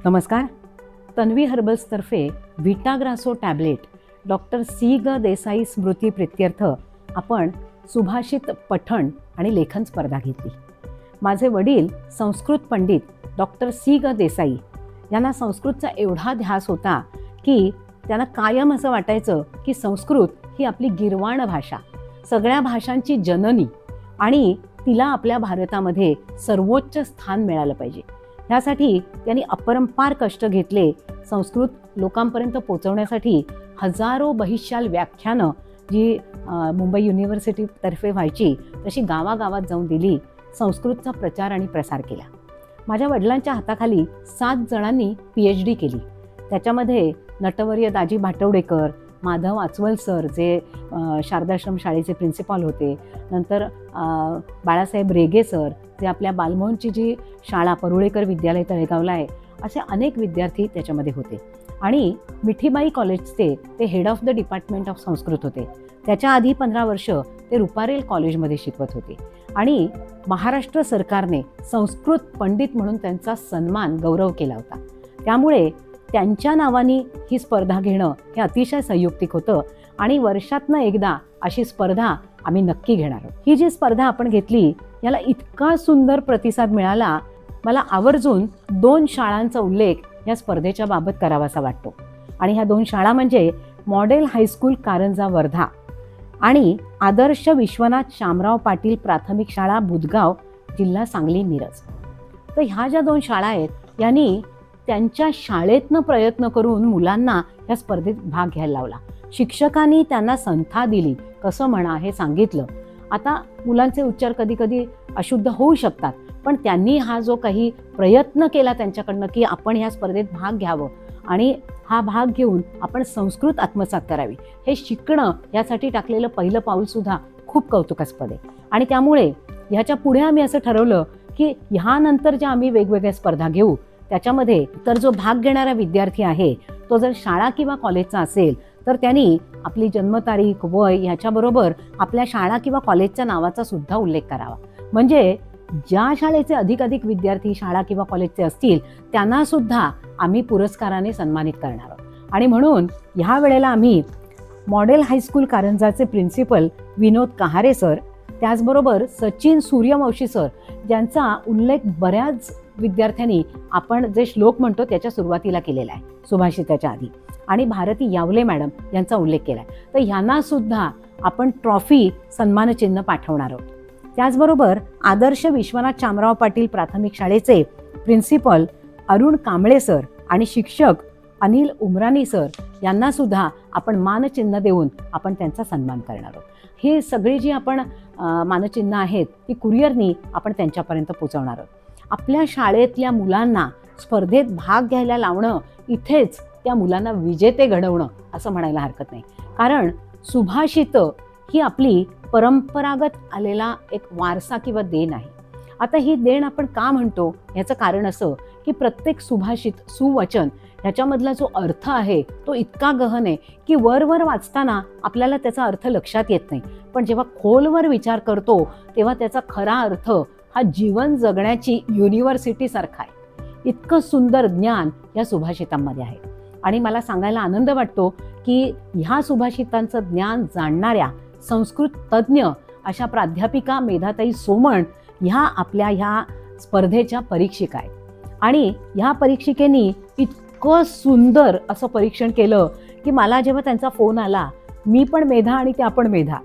नमस्कार. Tanvi हर्बल्सतर्फे व्हिटाग्रासो tablet doctor C ग देसाई स्मृती प्रित्यर्थ आपण सुभाषित पठण आणि लेखन स्पर्धा घेतली. माझे वडील संस्कृत पंडित डॉक्टर सी ग देसाई यांना संस्कृतचा एवढा ध्यास होता की त्यांना कायम असं वाटायचं की संस्कृत ही आपली गिरवाण भाषा, सगळ्या भाषांची जननी, आणि तिला आपल्या भारतामध्ये सर्वोच्च स्थान मिळालं पाहिजे. ह्यासाठी त्यांनी अपरंपार कष्ट घेतले. संस्कृत लोकांपर्यंत पोहोचवण्यासाठी हजारो बहिशाल व्याख्यानं जी मुंबई युनिव्हर्सिटीतर्फे व्हायची तशी गावागावात जाऊन दिली. संस्कृतचा प्रचार आणि प्रसार केला. माझ्या वडिलांच्या हाताखाली 7 जणांनी PhD केली. त्याच्यामध्ये नटवर्य दाजी भाटवडेकर, माधव आचवल सर जे शारदाश्रम शाळेचे प्रिन्सिपॉल होते, नंतर बाळासाहेब रेगे सर जे आपल्या बालमोहनची जी शाळा परुळेकर विद्यालय तळेगावला आहे, असे अनेक विद्यार्थी त्याच्यामध्ये होते. आणि मिठीबाई कॉलेजचे ते head of the department of Sanskrit होते. त्याच्या आधी 15 वर्ष ते रुपारेल कॉलेजमध्ये शिकवत होते. आणि महाराष्ट्र सरकारने संस्कृत पंडित म्हणून त्यांचा सन्मान गौरव केला होता. त्यामुळे त्यांच्या नावाने ही स्पर्धा घेणं हे अतिशय संयुक्तिक होतं आणि वर्षातनं एकदा अशी स्पर्धा आम्ही नक्की घेणार आहोत. ही जी स्पर्धा आपण घेतली याला इतका सुंदर प्रतिसाद मिळाला. मला आवर्जून 2 शाळांचा उल्लेख या स्पर्धेच्या बाबत करावासा वाटतो. आणि ह्या 2 शाळा म्हणजे मॉडेल हायस्कूल कारंजा वर्धा आणि आदर्श विश्वनाथ शामराव पाटील प्राथमिक शाळा बुधगाव जिल्हा सांगली मिरज. तर ह्या ज्या 2 शाळा आहेत यांनी त्यांच्या शाळेतनं प्रयत्न करून मुलांना या स्पर्धेत भाग घ्यायला लावला. शिक्षकांनी त्यांना संथा दिली, कसं म्हणा हे सांगितलं. आता मुलांचे उच्चार कधी कधी अशुद्ध होऊ शकतात, पण त्यांनी हा जो काही प्रयत्न केला त्यांच्याकडनं की आपण ह्या स्पर्धेत भाग घ्यावं आणि हा भाग घेऊन आपण संस्कृत आत्मसात करावी, हे शिकणं यासाठी टाकलेलं पहिलं पाऊलसुद्धा खूप कौतुकास्पद आहे. आणि त्यामुळे ह्याच्या पुढे आम्ही असं ठरवलं की ह्यानंतर ज्या आम्ही वेगवेगळ्या स्पर्धा घेऊ त्याच्यामध्ये तर जो भाग घेणारा विद्यार्थी आहे तो जर शाळा किंवा कॉलेजचा असेल तर त्यांनी आपली जन्मतारीख, वय ह्याच्याबरोबर आपल्या शाळा किंवा कॉलेजच्या नावाचा सुद्धा उल्लेख करावा. म्हणजे ज्या शाळेचे अधिकाधिक विद्यार्थी शाळा किंवा कॉलेजचे असतील त्यांना सुद्धा आम्ही पुरस्काराने सन्मानित करणार आहोत. आणि म्हणून ह्या वेळेला आम्ही मॉडेल हायस्कूल कारंजाचे प्रिन्सिपल विनोद कहारे सर, त्याचबरोबर सचिन सूर्यवंशी सर ज्यांचा उल्लेख बऱ्याच विद्यार्थ्यांनी आपण जे श्लोक म्हणतो त्याच्या सुरुवातीला केलेला आहे सुभाषिताच्या आधी, आणि भारती यावले मॅडम यांचा उल्लेख केला आहे. तर ह्यांना सुद्धा आपण ट्रॉफी सन्मानचिन्ह पाठवणार आहोत. त्याचबरोबर आदर्श विश्वनाथ शामराव पाटील प्राथमिक शाळेचे प्रिन्सिपल अरुण कांबळे सर आणि शिक्षक अनिल उमरानी सर यांना सुद्धा आपण मानचिन्ह देऊन आपण त्यांचा सन्मान करणार आहोत. ही सगळी जी आपण मानचिन्ह आहेत ती कुरिअरनी आपण त्यांच्यापर्यंत पोहोचवणार आहोत. आपल्या शाळेतल्या मुलांना स्पर्धेत भाग घ्यायला लावणं, इथेच त्या मुलांना विजेते घडवणं असं म्हणायला हरकत नाही. कारण सुभाषितं ही आपली परंपरागत आलेला एक वारसा किंवा देण आहे. आता ही देण आपण का म्हणतो याचं कारण असं की प्रत्येक सुभाषित, सुवचन ह्याच्यामधला जो अर्थ आहे तो इतका गहन आहे की वरवर वाचताना आपल्याला त्याचा अर्थ लक्षात येत नाही, पण जेव्हा खोलवर विचार करतो तेव्हा त्याचा खरा अर्थ हा जीवन जगण्याची युनिव्हर्सिटी सारखा आहे. इतकं सुंदर ज्ञान या सुभाषितांमध्ये आहे. आणि मला सांगायला आनंद वाटतो की ह्या सुभाषितांचं ज्ञान जाणणाऱ्या संस्कृत तज्ज्ञ अशा प्राध्यापिका मेधाताई सोमण ह्या आपल्या ह्या स्पर्धेच्या परीक्षिका आहेत. आणि ह्या परीक्षिकेनी इतकं सुंदर असं परीक्षण केलं की मला जेव्हा त्यांचा फोन आला, मी पण मेधा आणि त्या पण मेधा,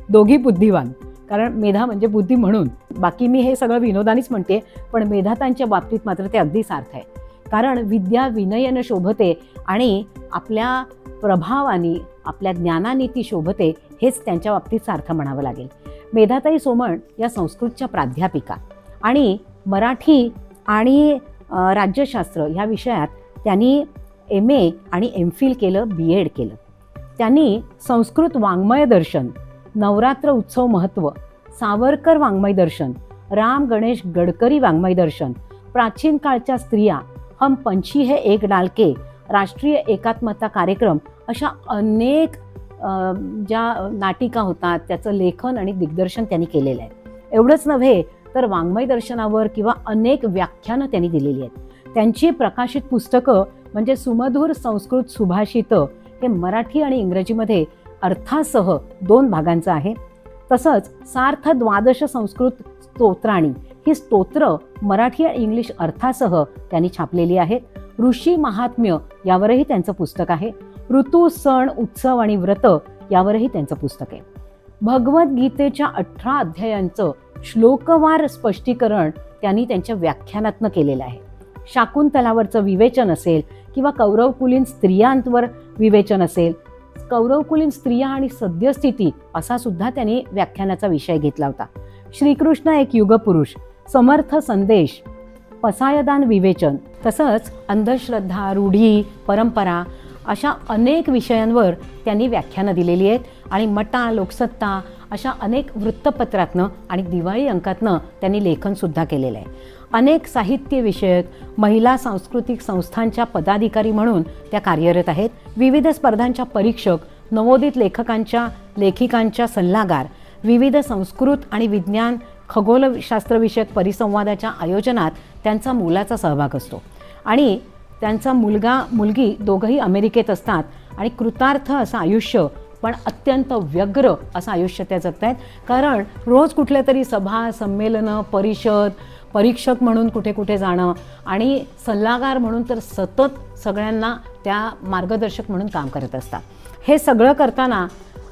दोघी बुद्धिवान, कारण मेधा म्हणजे बुद्धी म्हणून, बाकी मी हे सगळं विनोदानीच म्हणते, पण मेधातांच्या बाबतीत मात्र ते अगदी सार्थ आहे. कारण विद्या विनयन शोभते आणि आपल्या प्रभावाने, आपल्या ज्ञानाने ती शोभते, हेच त्यांच्या बाबतीत सार्थ म्हणावं लागेल. मेधाताई सोमण या संस्कृतच्या प्राध्यापिका आणि मराठी आणि राज्यशास्त्र ह्या विषयात त्यांनी MA आणि MPhil केलं, BEd केलं. त्यांनी संस्कृत वाङ्मय दर्शन, नवरात्र उत्सव महत्त्व, सावरकर वाङ्मय दर्शन, राम गणेश गडकरी वाङ्मय दर्शन, प्राचीन काळच्या स्त्रिया, हम पंछी है एक डाल के, राष्ट्रीय एकात्मता कार्यक्रम, अशा अनेक ज्या नाटिका होतात त्याचं लेखन आणि दिग्दर्शन त्यांनी केलेलं आहे. एवढंच नव्हे तर वाङ्मय दर्शनावर किंवा अनेक व्याख्यानं त्यांनी दिलेली आहेत. त्यांची प्रकाशित पुस्तकं म्हणजे सुमधुर संस्कृत सुभाषितं हे मराठी आणि इंग्रजीमध्ये अर्थासह 2 भागांचं आहे. तसंच सार्थ 12 संस्कृत स्तोत्राणी ही स्तोत्र मराठी आणि इंग्लिश अर्थासह त्यांनी छापलेली आहेत. ऋषी महात्म्य यावरही त्यांचं पुस्तक आहे. ऋतू, सण, उत्सव आणि व्रत यावरही त्यांचं पुस्तक आहे. भगवद्गीतेच्या 18 अध्यायांचं श्लोकवार स्पष्टीकरण त्यांनी त्यांच्या व्याख्यानातनं केलेलं आहे. शाकुंतलावरचं विवेचन असेल किंवा कौरवकुलीन स्त्रियांवर विवेचन असेल, कौरवकुलीन स्त्रिया आणि सद्यस्थिती असा सुद्धा त्यांनी व्याख्यानाचा विषय घेतला होता. श्रीकृष्ण एक युगपुरुष, समर्थ संदेश, पसायदान विवेचन, तसंच अंधश्रद्धा, रूढी, परंपरा अशा अनेक विषयांवर त्यांनी व्याख्यानं दिलेली आहेत. आणि मटा, लोकसत्ता अशा अनेक वृत्तपत्रातनं आणि दिवाळी अंकातनं त्यांनी लेखनसुद्धा केलेलं आहे. अनेक साहित्यविषयक महिला सांस्कृतिक संस्थांच्या पदाधिकारी म्हणून त्या कार्यरत आहेत. विविध स्पर्धांच्या परीक्षक, नवोदित लेखिकांच्या सल्लागार, विविध संस्कृत आणि विज्ञान खगोलशास्त्रविषयक परिसंवादाच्या आयोजनात त्यांचा मोलाचा सहभाग असतो. आणि त्यांचा मुलगी दोघंही अमेरिकेत असतात आणि कृतार्थ असं आयुष्य, पण अत्यंत व्यग्र असं आयुष्य त्या जगत आहेत. कारण रोज कुठल्या तरी सभा, संमेलनं, परीक्षक म्हणून कुठे कुठे जाणं आणि सल्लागार म्हणून तर सतत सगळ्यांना त्या मार्गदर्शक म्हणून काम करत असतात. हे सगळं करताना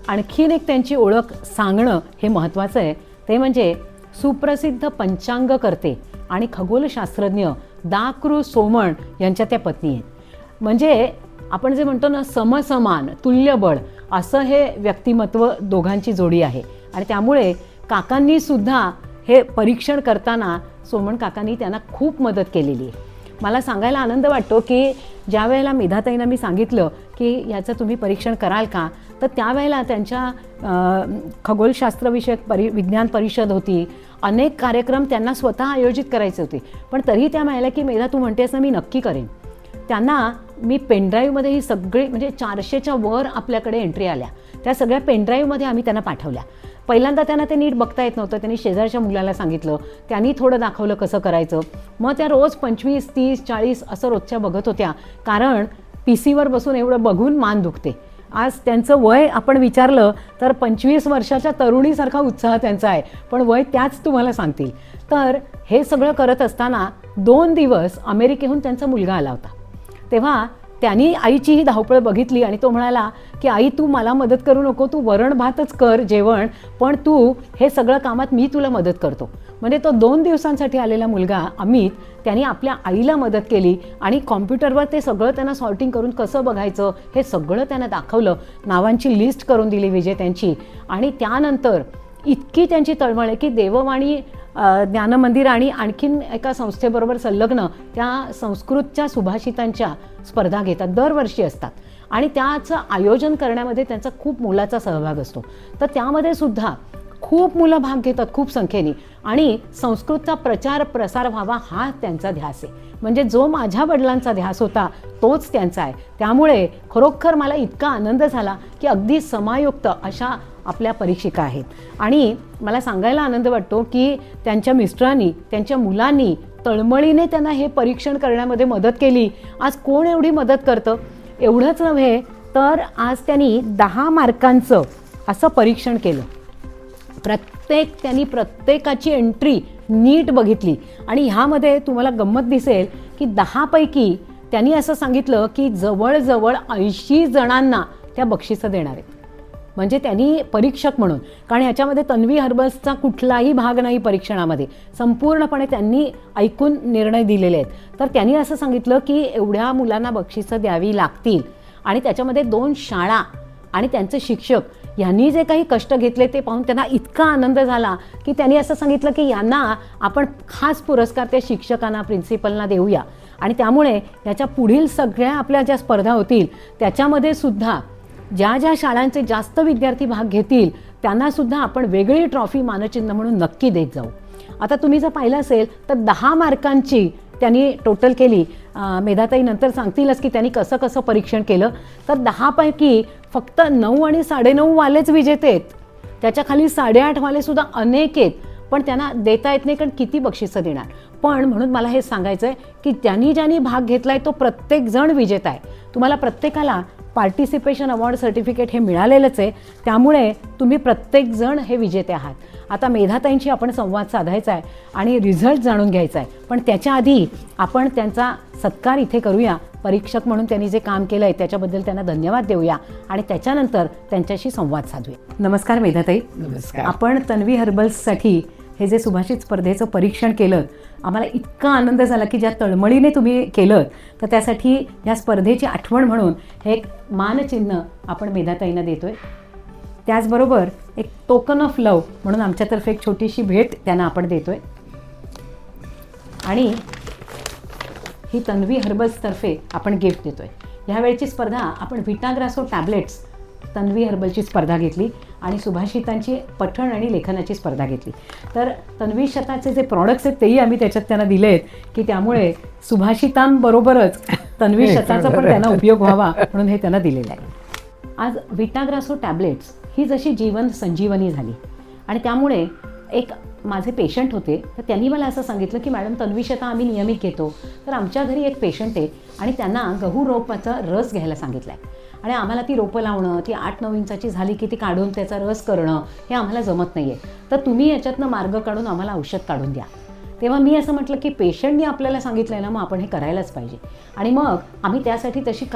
आणखीन एक त्यांची ओळख सांगणं हे महत्त्वाचं आहे. ते म्हणजे सुप्रसिद्ध पंचांगकर्ते आणि खगोलशास्त्रज्ञ दाकृ सोमण यांच्या त्या पत्नी आहेत. म्हणजे आपण जे म्हणतो ना, समसमान तुल्यबळ असं हे व्यक्तिमत्व दोघांची जोडी आहे. आणि त्यामुळे काकांनी सुद्धा हे परीक्षण करताना सोमण काकांनी त्यांना खूप मदत केलेली आहे. मला सांगायला आनंद वाटतो की ज्या वेळेला मेधाताईंना मी सांगितलं की याचं तुम्ही परीक्षण कराल का, तर त्यावेळेला त्यांच्या खगोलशास्त्रविषयक विज्ञान परिषद होती, अनेक कार्यक्रम त्यांना स्वतः आयोजित करायचे होते. पण तरीही त्या म्हणाल्या की मेधा तू म्हणतेस ना, मी नक्की करेन. त्यांना मी पेनड्राईव्हमध्ये ही सगळी म्हणजे 400च्या वर आपल्याकडे एंट्री आल्या, त्या सगळ्या पेनड्राईव्हमध्ये आम्ही त्यांना पाठवल्या. पहिल्यांदा त्यांना ते नीट बघता येत नव्हतं. त्यांनी शेजारच्या मुलाला सांगितलं, त्यांनी थोडं दाखवलं कसं करायचं. मग त्या रोज 25, 30, 40 असं रोजच्या बघत होत्या. कारण PC-वर बसून एवढं बघून मान दुखते. आज त्यांचं वय आपण विचारलं तर 25 वर्षाच्या तरुणीसारखा उत्साह त्यांचा आहे, पण वय त्याच तुम्हाला सांगतील. तर हे सगळं करत असताना 2 दिवस अमेरिकेहून त्यांचा मुलगा आला होता. तेव्हा त्यांनी आईची ही धावपळ बघितली आणि तो म्हणाला की आई तू मला मदत करू नको, तू वरण भातच कर जेवण, पण तू हे सगळं कामात मी तुला मदत करतो. म्हणजे तो 2 दिवसांसाठी आलेला मुलगा अमित त्यांनी आपल्या आईला मदत केली आणि कॉम्प्युटरवर ते सगळं त्यांना सॉर्टिंग करून कसं बघायचं हे सगळं त्यांना दाखवलं. नावांची लिस्ट करून दिली विजेत्यांची. आणि त्यानंतर इतकी त्यांची तळमळ आहे की देववाणी ज्ञानमंदिर आणि आणखीन एका संस्थेबरोबर संलग्न त्या संस्कृतच्या सुभाषितांच्या स्पर्धा घेतात, दरवर्षी असतात. आणि त्याचं आयोजन करण्यामध्ये त्यांचा खूप मोलाचा सहभाग असतो. तर त्यामध्ये सुद्धा खूप मुलं भाग घेतात, खूप संख्येने. आणि संस्कृतचा प्रचार प्रसार व्हावा हा त्यांचा ध्यास आहे. म्हणजे जो माझ्या वडिलांचा ध्यास होता तोच त्यांचा आहे. त्यामुळे खरोखर मला इतका आनंद झाला की अगदी समायुक्त अशा आपल्या परीक्षिका आहेत. आणि मला सांगायला आनंद वाटतो की त्यांच्या मिस्टरांनी, त्यांच्या मुलांनी तळमळीने त्यांना हे परीक्षण करण्यामध्ये मदत केली. आज कोण एवढी मदत करतं? एवढंच नव्हे तर आज त्यांनी 10 मार्कांचं असं परीक्षण केलं. त्यांनी प्रत्येकाची एंट्री नीट बघितली. आणि ह्यामध्ये तुम्हाला गंमत दिसेल की 10 पैकी त्यांनी असं सांगितलं की जवळजवळ 80 जणांना त्या बक्षिसं देणार आहेत. म्हणजे त्यांनी परीक्षक म्हणून, कारण याच्यामध्ये तन्वी हर्बल्सचा कुठलाही भाग नाही परीक्षणामध्ये, संपूर्णपणे त्यांनी ऐकून निर्णय दिलेले आहेत. तर त्यांनी असं सांगितलं की एवढ्या मुलांना बक्षिसं द्यावी लागतील. आणि त्याच्यामध्ये 2 शाळा आणि त्यांचे शिक्षक यांनी जे काही कष्ट घेतले ते पाहून त्यांना इतका आनंद झाला की त्यांनी असं सांगितलं की यांना आपण खास पुरस्कार त्या शिक्षकांना, प्रिन्सिपलना देऊया. आणि त्यामुळे याच्या पुढील सगळ्या आपल्या ज्या स्पर्धा होतील त्याच्यामध्ये सुद्धा ज्या ज्या शाळांचे जास्त विद्यार्थी भाग घेतील त्यांना सुद्धा आपण वेगळी ट्रॉफी, मानचिन्ह म्हणून नक्की देत जाऊ. आता तुम्ही जर पाहिलं असेल तर 10 मार्कांची त्यांनी टोटल केली. मेधाताई नंतर सांगतीलच की त्यांनी कसं कसं परीक्षण केलं. तर 10 पैकी फक्त 9 आणि 9.5 वालेच विजेते आहेत. त्याच्या खाली 8.5 वाले सुद्धा अनेक आहेत, पण त्यांना देता येत नाही कारण किती बक्षिसं देणार. पण म्हणून मला हे सांगायचं आहे की ज्यांनी भाग घेतला आहे तो प्रत्येकजण विजेता आहे. तुम्हाला प्रत्येकाला पार्टिसिपेशन अवॉर्ड सर्टिफिकेट हे मिळालेलंच आहे, त्यामुळे तुम्ही प्रत्येकजण हे विजेते आहात. आता मेधाताईंशी आपण संवाद साधायचा आहे आणि रिझल्ट जाणून घ्यायचा आहे, पण त्याच्या आधी आपण त्यांचा सत्कार इथे करूया. परीक्षक म्हणून त्यांनी जे काम केलं आहे त्याच्याबद्दल त्यांना धन्यवाद देऊया आणि त्याच्यानंतर त्यांच्याशी संवाद साधूया. नमस्कार मेधाताई. नमस्कार. आपण तन्वी हर्बल्ससाठी हे जे सुभाषित स्पर्धेचं परीक्षण केलं, आम्हाला इतका आनंद झाला की ज्या तळमळीने तुम्ही केलं, तर त्यासाठी या स्पर्धेची आठवण म्हणून हे एक मानचिन्ह आपण मेधाताईंना देतोय. त्याचबरोबर एक टोकन ऑफ लव्ह म्हणून आमच्यातर्फे एक छोटीशी भेट त्यांना आपण देतोय. आणि ही तन्वी हर्बल्सतर्फे आपण गिफ्ट देतोय. ह्यावेळची स्पर्धा आपण व्हिटाग्रासो टॅब्लेट्स तन्वी हर्बलची स्पर्धा घेतली आणि सुभाषितांची पठण आणि लेखनाची स्पर्धा घेतली. तर तन्वी शताचे जे प्रॉडक्ट्स आहेत तेही आम्ही त्याच्यात त्यांना दिले आहेत की त्यामुळे सुभाषितांबरोबरच तन्वी शताचा पण त्यांना उपयोग व्हावा म्हणून हे त्यांना दिलेलं आहे. आज व्हिटाग्रासो टॅब्लेट्स ही जशी जीवन संजीवनी झाली आणि त्यामुळे एक माझे पेशंट होते, तर त्यांनी मला असं सांगितलं की मॅडम तन्वी शता आम्ही नियमित घेतो, तर आमच्या घरी एक पेशंट आहे आणि त्यांना गहू रोपाचा रस घ्यायला सांगितला आहे आणि आम्हाला ती रोपं लावणं, ती 8-9 इंचाची झाली की ती काढून त्याचा रस करणं हे आम्हाला जमत नाही आहे, तर तुम्ही याच्यातनं मार्ग काढून आम्हाला औषध काढून द्या. तेव्हा मी असं म्हटलं की पेशंटने आपल्याला सांगितलं आहे ना, मग आपण हे करायलाच पाहिजे. आणि मग आम्ही त्यासाठी तशी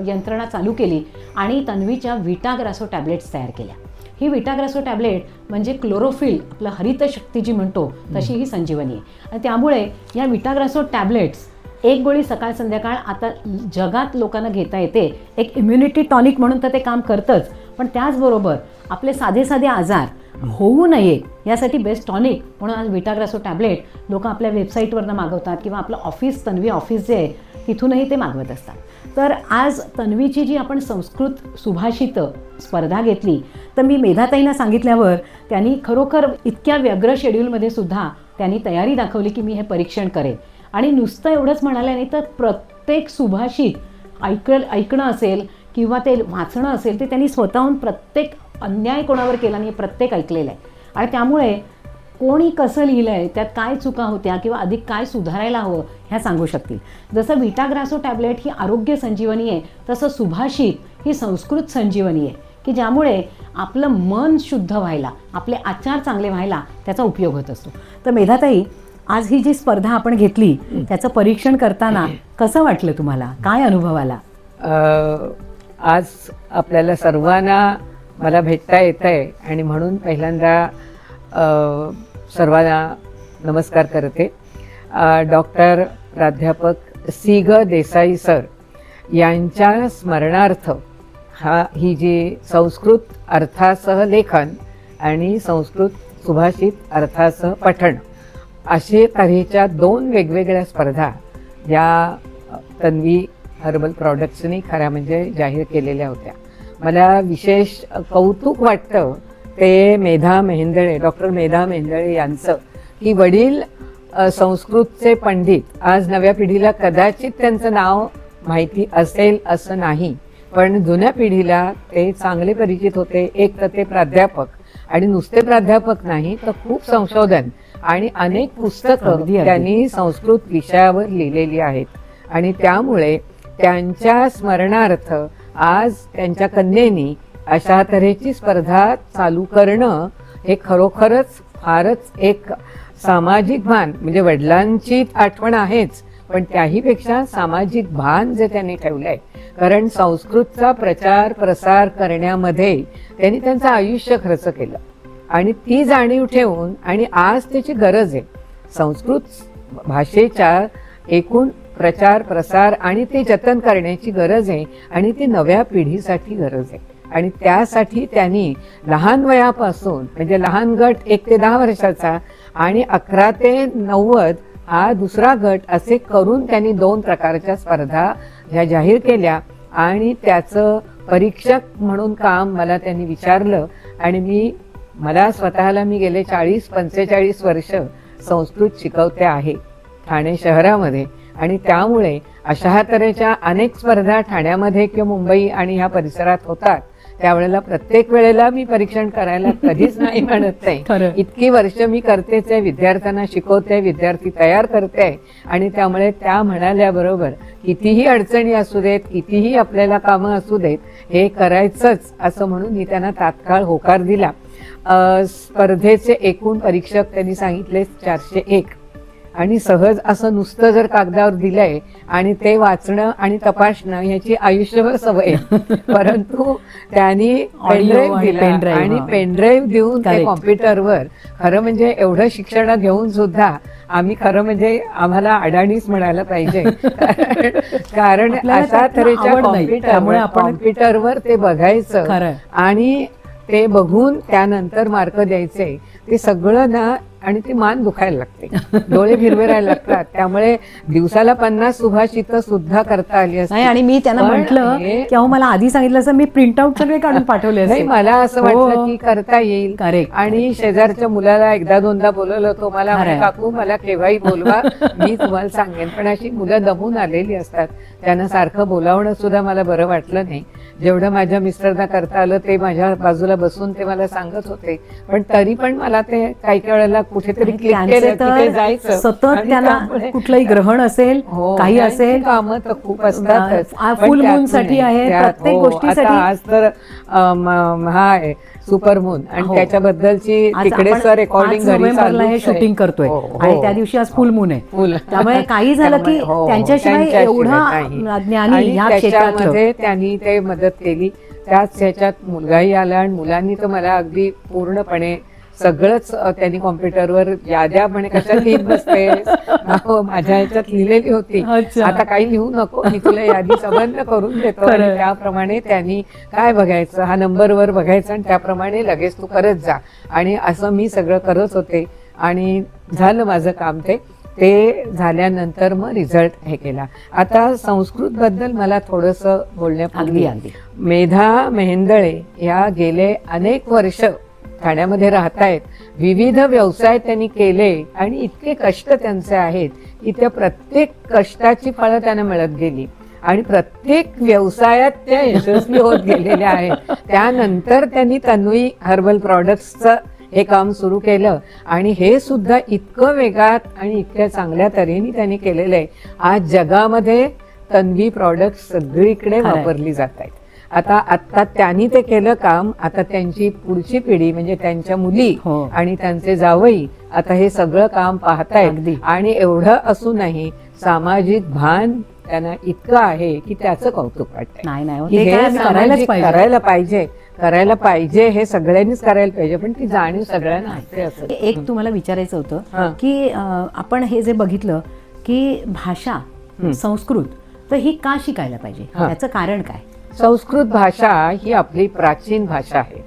यंत्रणा चालू केली आणि तन्वीच्या व्हिटाग्रासो टॅब्लेट्स तयार केल्या. ही व्हिटाग्रासो टॅब्लेट म्हणजे क्लोरोफिल, आपलं हरितशक्ती जी म्हणतो तशी ही संजीवनी आहे. आणि त्यामुळे या व्हिटाग्रासो टॅब्लेट्स एक गोळी सकाळ संध्याकाळ आता जगात लोकांना घेता येते. एक इम्युनिटी टॉनिक म्हणून तर ते काम करतंच, पण त्याचबरोबर आपले साधे आजार होऊ नये यासाठी बेस्ट टॉनिक म्हणून आज व्हिटाग्रासो टॅब्लेट लोक आपल्या वेबसाईटवरनं मागवतात किंवा आपलं ऑफिस तन्वी ऑफिस जे आहे तिथूनही ते मागवत असतात. तर आज तन्वीची जी आपण संस्कृत सुभाषित स्पर्धा घेतली, तर मी मेधाताईंना सांगितल्यावर त्यांनी खरोखर इतक्या व्यग्र शेड्यूलमध्ये सुद्धा त्यांनी तयारी दाखवली की मी हे परीक्षण करेन. आणि नुसतं एवढंच म्हणाले नाही, तर प्रत्येक सुभाषित ऐकणं असेल किंवा ते वाचणं असेल ते त्यांनी स्वतःहून प्रत्येक अन्याय कोणावर केला नाही प्रत्येक ऐकलेलं आहे. आणि त्यामुळे कोणी कसं लिहिलं आहे, त्यात काय चुका होत्या किंवा अधिक काय सुधारायला हवं ह्या सांगू शकतील. जसं व्हिटाग्रासो टॅब्लेट ही आरोग्य संजीवनी आहे, तसं सुभाषित ही संस्कृत संजीवनी आहे की ज्यामुळे आपलं मन शुद्ध व्हायला, आपले आचार चांगले व्हायला त्याचा उपयोग होत असतो. तर मेधाताई, आज ही जी स्पर्धा आपण घेतली त्याचं परीक्षण करताना कसं वाटलं तुम्हाला, काय अनुभव आला? आज आपल्याला सर्वांना मला भेटता येत आहे आणि म्हणून पहिल्यांदा सर्वांना नमस्कार करते. डॉक्टर प्राध्यापक सी ग देसाई सर यांच्या स्मरणार्थ ही जी संस्कृत अर्थासह लेखन आणि संस्कृत सुभाषित अर्थासह पठण अशा तऱ्हेच्या 2 वेगवेगळ्या स्पर्धा या तन्वी हर्बल प्रॉडक्ट्सनी खऱ्या म्हणजे जाहीर केलेल्या होत्या. मला विशेष कौतुक वाटतं ते डॉक्टर मेधा मेहेंदळे यांचं, की वडील संस्कृतचे पंडित, आज नव्या पिढीला कदाचित त्यांचं नाव माहिती असेल असं नाही, पण जुन्या पिढीला ते चांगले परिचित होते. एक तर ते प्राध्यापक आणि नुसते प्राध्यापक नाही तर खूप संशोधन आणि अनेक पुस्तकं त्यांनी संस्कृत विषयावर लिहिलेली आहेत. आणि त्यामुळे त्यांच्या स्मरणार्थ आज त्यांच्या कन्येनी अशा तऱ्हेची स्पर्धा चालू करणं हे खरोखरच फारच एक सामाजिक भान, म्हणजे वडिलांची आठवण आहेच, पण त्याहीपेक्षा सामाजिक भान जे त्यांनी ठेवलंय. कारण संस्कृतचा प्रचार प्रसार करण्यामध्ये त्यांनी त्यांचं आयुष्य खर्च केलं आणि ती जाणीव ठेवून, आणि आज त्याची गरज आहे. संस्कृत भाषेच्या एकूण प्रचार प्रसार आणि ते जतन करण्याची गरज आहे आणि ती नव्या पिढीसाठी गरज आहे. आणि त्यासाठी त्यांनी लहान वयापासून, म्हणजे लहान गट 1 ते 10 वर्षाचा आणि 11 ते 90 हा दुसरा गट असे करून त्यांनी 2 प्रकारच्या स्पर्धा ह्या जाहीर केल्या. आणि त्याचं परीक्षक म्हणून काम मला त्यांनी विचारलं आणि मला स्वतःला मी गेले 40-45 वर्ष संस्कृत शिकवते आहे ठाणे शहरामध्ये. आणि त्यामुळे अशा तऱ्हेच्या अनेक स्पर्धा ठाण्यामध्ये किंवा मुंबई आणि ह्या परिसरात होतात, त्यावेळेला प्रत्येक वेळेला मी परीक्षण करायला कधीच नाही म्हणत नाही. इतकी वर्ष मी करतेच आहे, विद्यार्थ्यांना शिकवते, विद्यार्थी तयार करते आणि त्यामुळे त्या म्हणाल्याबरोबर कितीही अडचणी असू देत, कितीही आपल्याला कामं असू देत, हे करायचंच असं म्हणून मी त्यांना तात्काळ होकार दिला. स्पर्धेचे एकूण परीक्षक त्यांनी सांगितले 401 आणि सहज असं नुसतं जर कागदावर दिलंय आणि ते वाचणं आणि तपासणं ह्याची आयुष्यभर सवय. परंतु त्यांनी पेनड्राईव्ह दिला आणि पेनड्राईव्ह देऊन ते कॉम्प्युटरवर, खरं म्हणजे एवढं शिक्षण घेऊन सुद्धा आम्ही खरं म्हणजे आम्हाला अडाणीच म्हणायला पाहिजे. कारण अशा तऱ्हेच्या कॉम्प्युटरवर ते बघायचं आणि ते बघून त्यानंतर मार्क द्यायचे, ते सगळं ना, आणि ती मान दुखायला लागते, डोळे फिरवायला लागतात. त्यामुळे दिवसाला 50 सुभाषितं सुद्धा करता आली असते. आणि मी त्यांना म्हटलं की अहो मला आधी सांगितलं असं, मी प्रिंटआउट सगळे काढून पाठवले असते. मला असं वाटलं की करता येईल. आणि शेजारच्या मुलाला एकदा दोनदा बोलवलं, तो मला म्हणे काकू मला केव्हाही बोलवा, मी तुम्हाला सांगेन. पण अशी मुलं दमून आलेली असतात, त्यांना सारखं बोलावणं सुद्धा मला बरं वाटलं नाही. जेवढं माझ्या मिस्टरना करता आलं ते माझ्या बाजूला बसून ते मला सांगत होते, पण तरी पण मला ते काही वेळेला कुठेतरी जायचं, सतत त्यांना कुठलंही ग्रहण असेल, काही असेल, कामं तर खूप असतात. फुल मून साठी आहे, प्रत्येक गोष्टीसाठी. आज तर हा आहे सुपरमून आणि त्याच्याबद्दलची तिकडेच रेकॉर्डिंग हे शूटिंग करतोय आणि त्या दिवशी आज फुल मून आहे. त्यामुळे काही झालं की त्यांच्याशिवाय एवढा ज्ञानी ह्या क्षेत्रामध्ये त्यांनी ते मदत केली. त्याच ह्याच्यात मुलगाही आला आणि मुलांनी तर मला अगदी पूर्णपणे सगळंच त्यांनी कॉम्प्युटरवर याद्या म्हणे कशा लिहित बसते, माझ्या ह्याच्यात लिहिलेली होती, आता काही लिहू नको, मी तुला यादी संबंध करून देतो. आणि त्याप्रमाणे त्यांनी काय बघायचं, हा नंबरवर बघायचं आणि त्याप्रमाणे लगेच तू करत जा. आणि असं मी सगळं करत होते आणि झालं माझं काम. ते झाल्यानंतर मग रिझल्ट हे केला. आता संस्कृत बद्दल मला थोडंसं बोलण्यापूर्वी, मेधा मेहेंदळे या गेले अनेक वर्ष ठाण्यामध्ये राहतायत, विविध व्यवसाय त्यांनी केले आणि इतके कष्ट त्यांचे आहेत की त्या प्रत्येक कष्टाची फळं त्यांना मिळत गेली आणि प्रत्येक व्यवसायात त्या यशस्वी होत गेलेल्या आहेत. त्यानंतर त्यांनी तन्वी हर्बल प्रॉडक्ट्सचं हे काम सुरू केलं आणि हे सुद्धा इतकं वेगात आणि इतक्या चांगल्या तऱ्हेने त्यांनी केलेलं आहे. आज जगामध्ये तन्वी प्रॉडक्ट्स सगळीकडे वापरली जात आहेत. आता त्यांनी ते केलं काम, आता त्यांची पुढची पिढी म्हणजे त्यांच्या मुली आणि त्यांचे जावई आता हे सगळं काम पाहतायत. आणि एवढं असूनही सामाजिक भान त्यांना इतकं आहे की त्याचं कौतुक वाटतंय. करायला पाहिजे, हे सगळ्यांनीच करायला पाहिजे, पण ती जाणीव सगळ्यांना असते. असं एक तुम्हाला विचारायचं होतं की आपण हे जे बघितलं की भाषा संस्कृत, तर ही का शिकायला पाहिजे, याचं कारण काय? संस्कृत भाषा ही आपली प्राचीन भाषा आहे.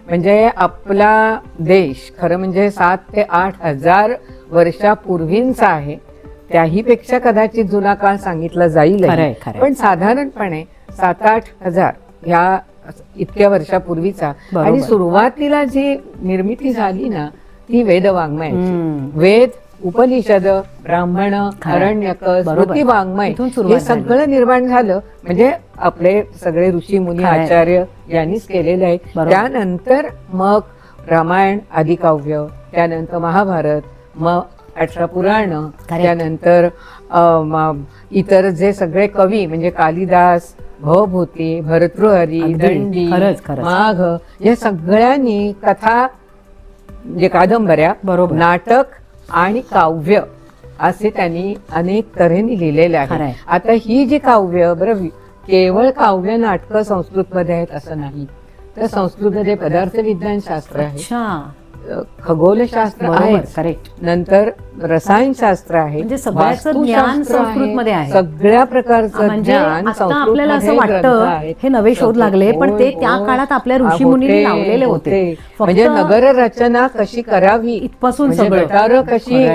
म्हणजे आपला देश खरं म्हणजे 7 ते 8 हजार वर्षापूर्वींचा आहे. त्याहीपेक्षा कदाचित जुना काळ सांगितला जाईल, पण साधारणपणे 7-8 हजार ह्या इतक्या वर्षापूर्वीचा. आणि सुरुवातीला जी निर्मिती झाली ना, ती वेदवाङ्मयाची. वेद, उपनिषद, ब्राह्मण, अरण्यक, स्मृती वाङ्मय हे सगळं निर्माण झालं म्हणजे आपले सगळे ऋषी मुनी आचार्य यांनीच केलेले आहे. त्यानंतर मग रामायण आदिकाव्य, त्यानंतर महाभारत, मग 18 पुराण, त्यानंतर इतर जे सगळे कवी म्हणजे कालिदास, भवभूती, भर्तृहरी, दंडी, माघ या सगळ्यांनी कथा म्हणजे कादंबऱ्या, नाटक आणि काव्य असे त्यांनी अनेक तऱ्हेने लिहिलेले आहे. आता ही जी काव्य, बरं केवळ काव्य नाटकं संस्कृतमध्ये आहेत असं नाही, तर संस्कृतमध्ये पदार्थ विज्ञान शास्त्र आहे, खगोलशास्त्र आहे, नंतर रसायनशास्त्र आहे, संस्कृतमध्ये आहे, सगळ्या प्रकारचं ज्ञान. आपल्याला असं वाटतं हे नवे शोध लागले, पण ते त्या काळात आपल्या ऋषी मुनींनी लावलेले होते. म्हणजे नगर रचना कशी करावी इथपासून गटारं कशी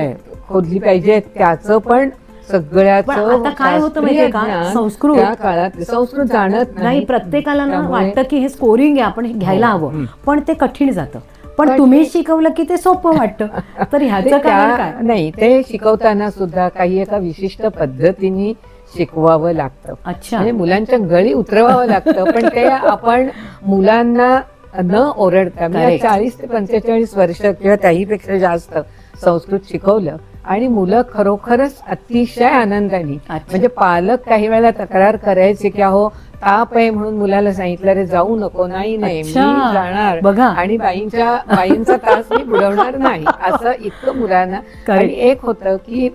खोदली पाहिजे त्याचं पण सगळ्याचं काय होतं माहितीये का, संस्कृत त्या काळात संस्कृत जाणत नाही. प्रत्येकाला ना वाटतं की हे स्कोरिंग आहे, आपण घ्यायला हवं, पण ते कठीण जातं. पण तुम्ही शिकवलं की ते सोपं वाटतं. तर ह्याचं कारण काय? नाही, ते शिकवताना सुद्धा काही एका विशिष्ट पद्धतीने शिकवावं लागतं. अच्छा, म्हणजे मुलांच्या गळी उतरवावं लागतं. पण ते आपण मुलांना न ओरडता मी 40 ते 45 वर्ष किंवा त्याहीपेक्षा जास्त संस्कृत शिकवलं आणि मुलं खरोखरच अतिशय आनंदाने, म्हणजे पालक काही वेळेला तक्रार करायचे की अहो ताप आहे म्हणून मुलाला सांगितलं रे जाऊ नको, नाही मी जाणार बघा आणि बाईंचा तास मी बुडवणार नाही, असं इतकं मुलांना. आणि एक होतं की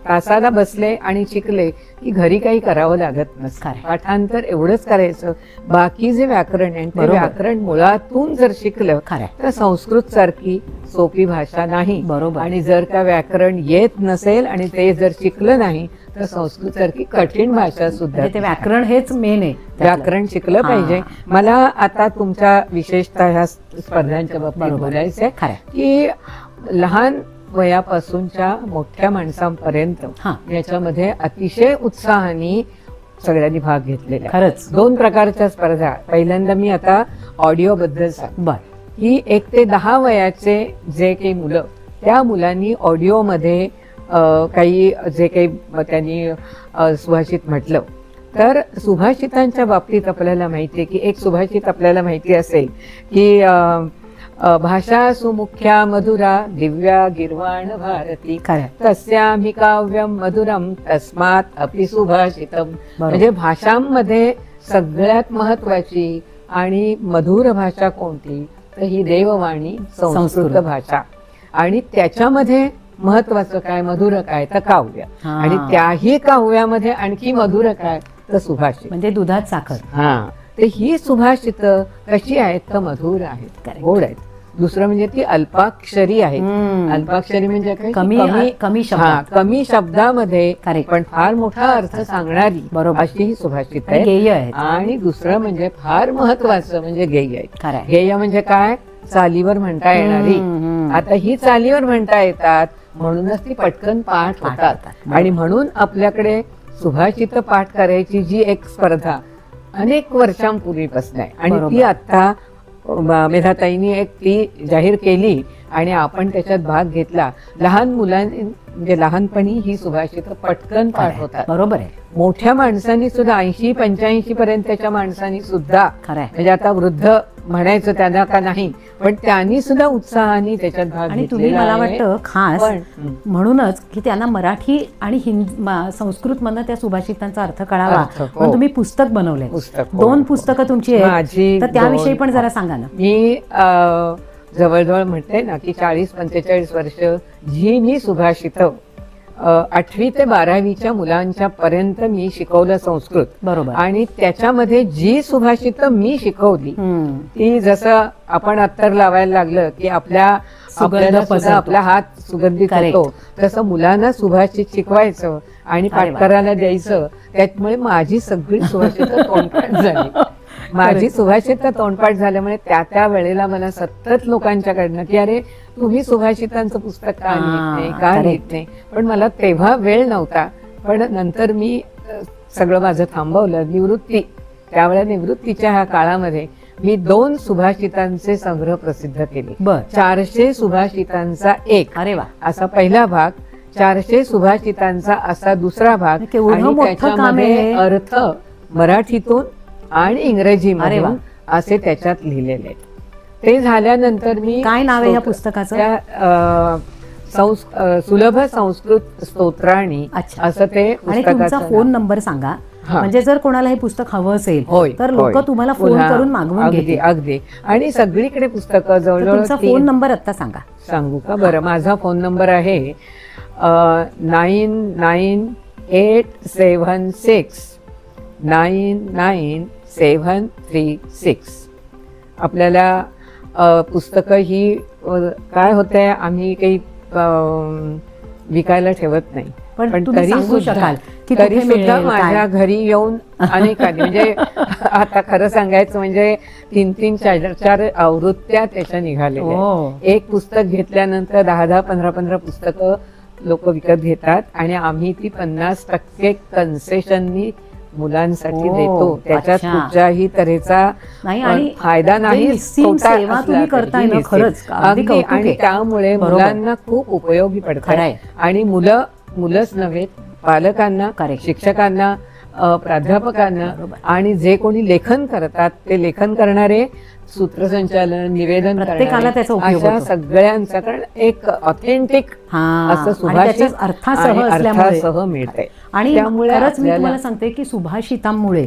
तासाला बसले आणि शिकले की घरी काही करावं लागत नसतं, पाठांतर एवढंच करायचं. बाकी जे व्याकरण आहे ते व्याकरण मुळातून जर शिकलं तर संस्कृत सारखी सोपी भाषा नाही. बरोबर. आणि जर का व्याकरण येत नसेल आणि ते जर शिकलं नाही तर संस्कृत सारखी कठीण भाषा सुद्धा. ते व्याकरण हेच मेन आहे, व्याकरण शिकलं पाहिजे. मला आता तुमच्या विशेषतः ह्या स्पर्धांच्या बाबतीत बोलायचंय की लहान वयापासूनच्या मोठ्या माणसांपर्यंत याच्यामध्ये अतिशय उत्साहाने सगळ्यांनी भाग घेतलेला. खरंच 2 प्रकारच्या स्पर्धा. पहिल्यांदा मी आता ऑडिओ बद्दल सांगतो. ही 1 ते 10 वयाचे जे काही मुलं, त्या मुलांनी ऑडिओमध्ये काही जे काही त्यांनी सुभाषित म्हटलं, तर सुभाषितांच्या बाबतीत आपल्याला माहिती आहे की एक सुभाषित आपल्याला माहिती असेल की भाषा सुमुख्या मधुरा दिव्या गिर्वाण भारती तस्यामि काव्यम मधुरम तस्मात् अपि सुभाषितम. म्हणजे भाषांमध्ये सगळ्यात महत्वाची आणि मधुर भाषा कोणती, तर ही देववाणी संस्कृत भाषा. आणि त्याच्यामध्ये महत्वाचं काय, मधुर काय, तर काव्य. आणि त्याही काव्यामध्ये आणखी मधुर काय, तर सुभाषित. म्हणजे दुधात साखर. तर ही सुभाषित कशी आहेत, तर मधुर आहेत, गोड आहेत. दुसरं म्हणजे ती अल्पाक्षरी आहे. अल्पाक्षरी म्हणजे काय, कमी शब्दामध्ये पण फार मोठा अर्थ सांगणारी अशी ही सुभाषित आहे. आणि दुसरं म्हणजे फार महत्वाचं म्हणजे गेय आहे. गेय म्हणजे काय, चालीवर म्हणता येणारी. आता ही चालीवर म्हणता येतात म्हणूनच ती पटकन पाठ होतात. आणि म्हणून आपल्याकडे सुभाषित पाठ करायची जी एक स्पर्धा अनेक वर्षांपूर्वीपासून आहे आणि ती आता मेधाताईंनी एक ती जाहीर केली आणि आपण त्याच्यात भाग घेतला. लहान मुलांनी म्हणजे लहानपणी ही सुभाषित पटकन पाठ होतात. बरोबर आहे. मोठ्या माणसांनी सुद्धा 80-85 पर्यंतच्या माणसांनी सुद्धा, म्हणजे आता वृद्ध म्हणायचं त्यांना का नाही, पण त्यांनी सुद्धा उत्साहाने त्याच्यात भाग घेतला. आणि तुम्ही मला वाटतं खास म्हणूनच की त्यांना मराठी आणि संस्कृत मधनं त्या सुभाषितांचा अर्थ कळावा म्हणून तुम्ही पुस्तक बनवलंय. 2 पुस्तकं तुमची आहेत, तर त्याविषयी पण जरा सांगा ना. मी जवळजवळ म्हणते ना की 40-45 वर्ष जी मी सुभाषित 8वी ते 12वीच्या मुलांच्या पर्यंत मी शिकवलं संस्कृत. बरोबर. आणि त्याच्यामध्ये जी सुभाषित मी शिकवली ती जसं आपण अत्तर लावायला लागलं की आपला हात सुगंधित होतो, तसं मुलांना सुभाषित शिकवायचं आणि पाठकाराला द्यायचं. त्यामुळे माझी सगळी सुभाषित तोंडपाठ झाली. माझी सुभाषित तोंडपाठ झाल्यामुळे त्या वेळेला मला सतत लोकांच्याकडनं की अरे तुम्ही सुभाषितांचं पुस्तक का लिहित नाही. पण मला तेव्हा वेळ नव्हता. पण नंतर मी सगळं माझं थांबवलं. त्यावेळेला निवृत्तीच्या ह्या काळामध्ये मी 2 सुभाषितांचे संग्रह प्रसिद्ध केले. 400 सुभाषितांचा एक असा पहिला भाग, 400 सुभाषितांचा असा दुसरा भाग, आणि त्याच्यामध्ये अर्थ मराठीतून आणि इंग्रजीमधून असे त्याच्यात लिहिलेले आहेत. ते झाल्यानंतर मी, काय नाव आहे या पुस्तकाचं, सुलभ संस्कृत स्तोत्राणी असं ते. आणि तुमचा फोन नंबर सांगा, म्हणजे जर कोणाला हे पुस्तक हवं असेल तर लोक तुम्हाला फोन करून मागवून घेतील. अगदी. आणि सगळीकडे पुस्तकं जवळजवळ. तुमचा फोन नंबर आता सांगा. सांगू का? बरं, माझा फोन नंबर आहे 9986999736. आपल्याला पुस्तकं ही काय होतंय, आम्ही काही विकायला ठेवत नाही, पण तरी सुद्धा माझ्या घरी येऊन अनेकांनी, म्हणजे आता खरं सांगायचं म्हणजे 3-3, 4-4 आवृत्त्या त्याच्या निघालेल्या. एक पुस्तक घेतल्यानंतर 10-10, 15-15 पुस्तकं लोक विकत घेतात आणि आम्ही ती 50% कन्सेशननी मुलांसाठी देतो. त्याच्यात कुठच्याही तऱ्हेचा फायदा नाही, सेवा तुम्ही करताय ना, खरंच. आणि त्यामुळे मुलांना खूप उपयोगी पडतात. आणि मुलंच नव्हे, पालकांना, शिक्षकांना प्राध्यापकांना बरोबर. आणि जे कोणी लेखन करतात ते लेखन करणारे, सूत्रसंचालन, निवेदन प्रत्येकाला त्याचा उपयोग अशा होतो. सगळ्यांचा, कारण एक ऑथेंटिक असं सुभाषित अर्थासह अर्थासह मिळते. आणि खरंच मी तुम्हाला सांगते की सुभाषितांमुळे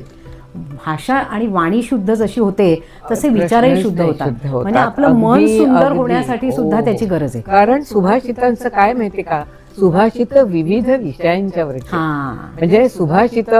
भाषा आणि वाणी शुद्ध जशी होते तसे विचारही शुद्ध होतात. म्हणजे आपलं मन सुंदर होण्यासाठी सुद्धा त्याची गरज आहे. कारण सुभाषितांचं काय माहिती का, सुभाषित विविध विषयांच्यावरची, म्हणजे सुभाषित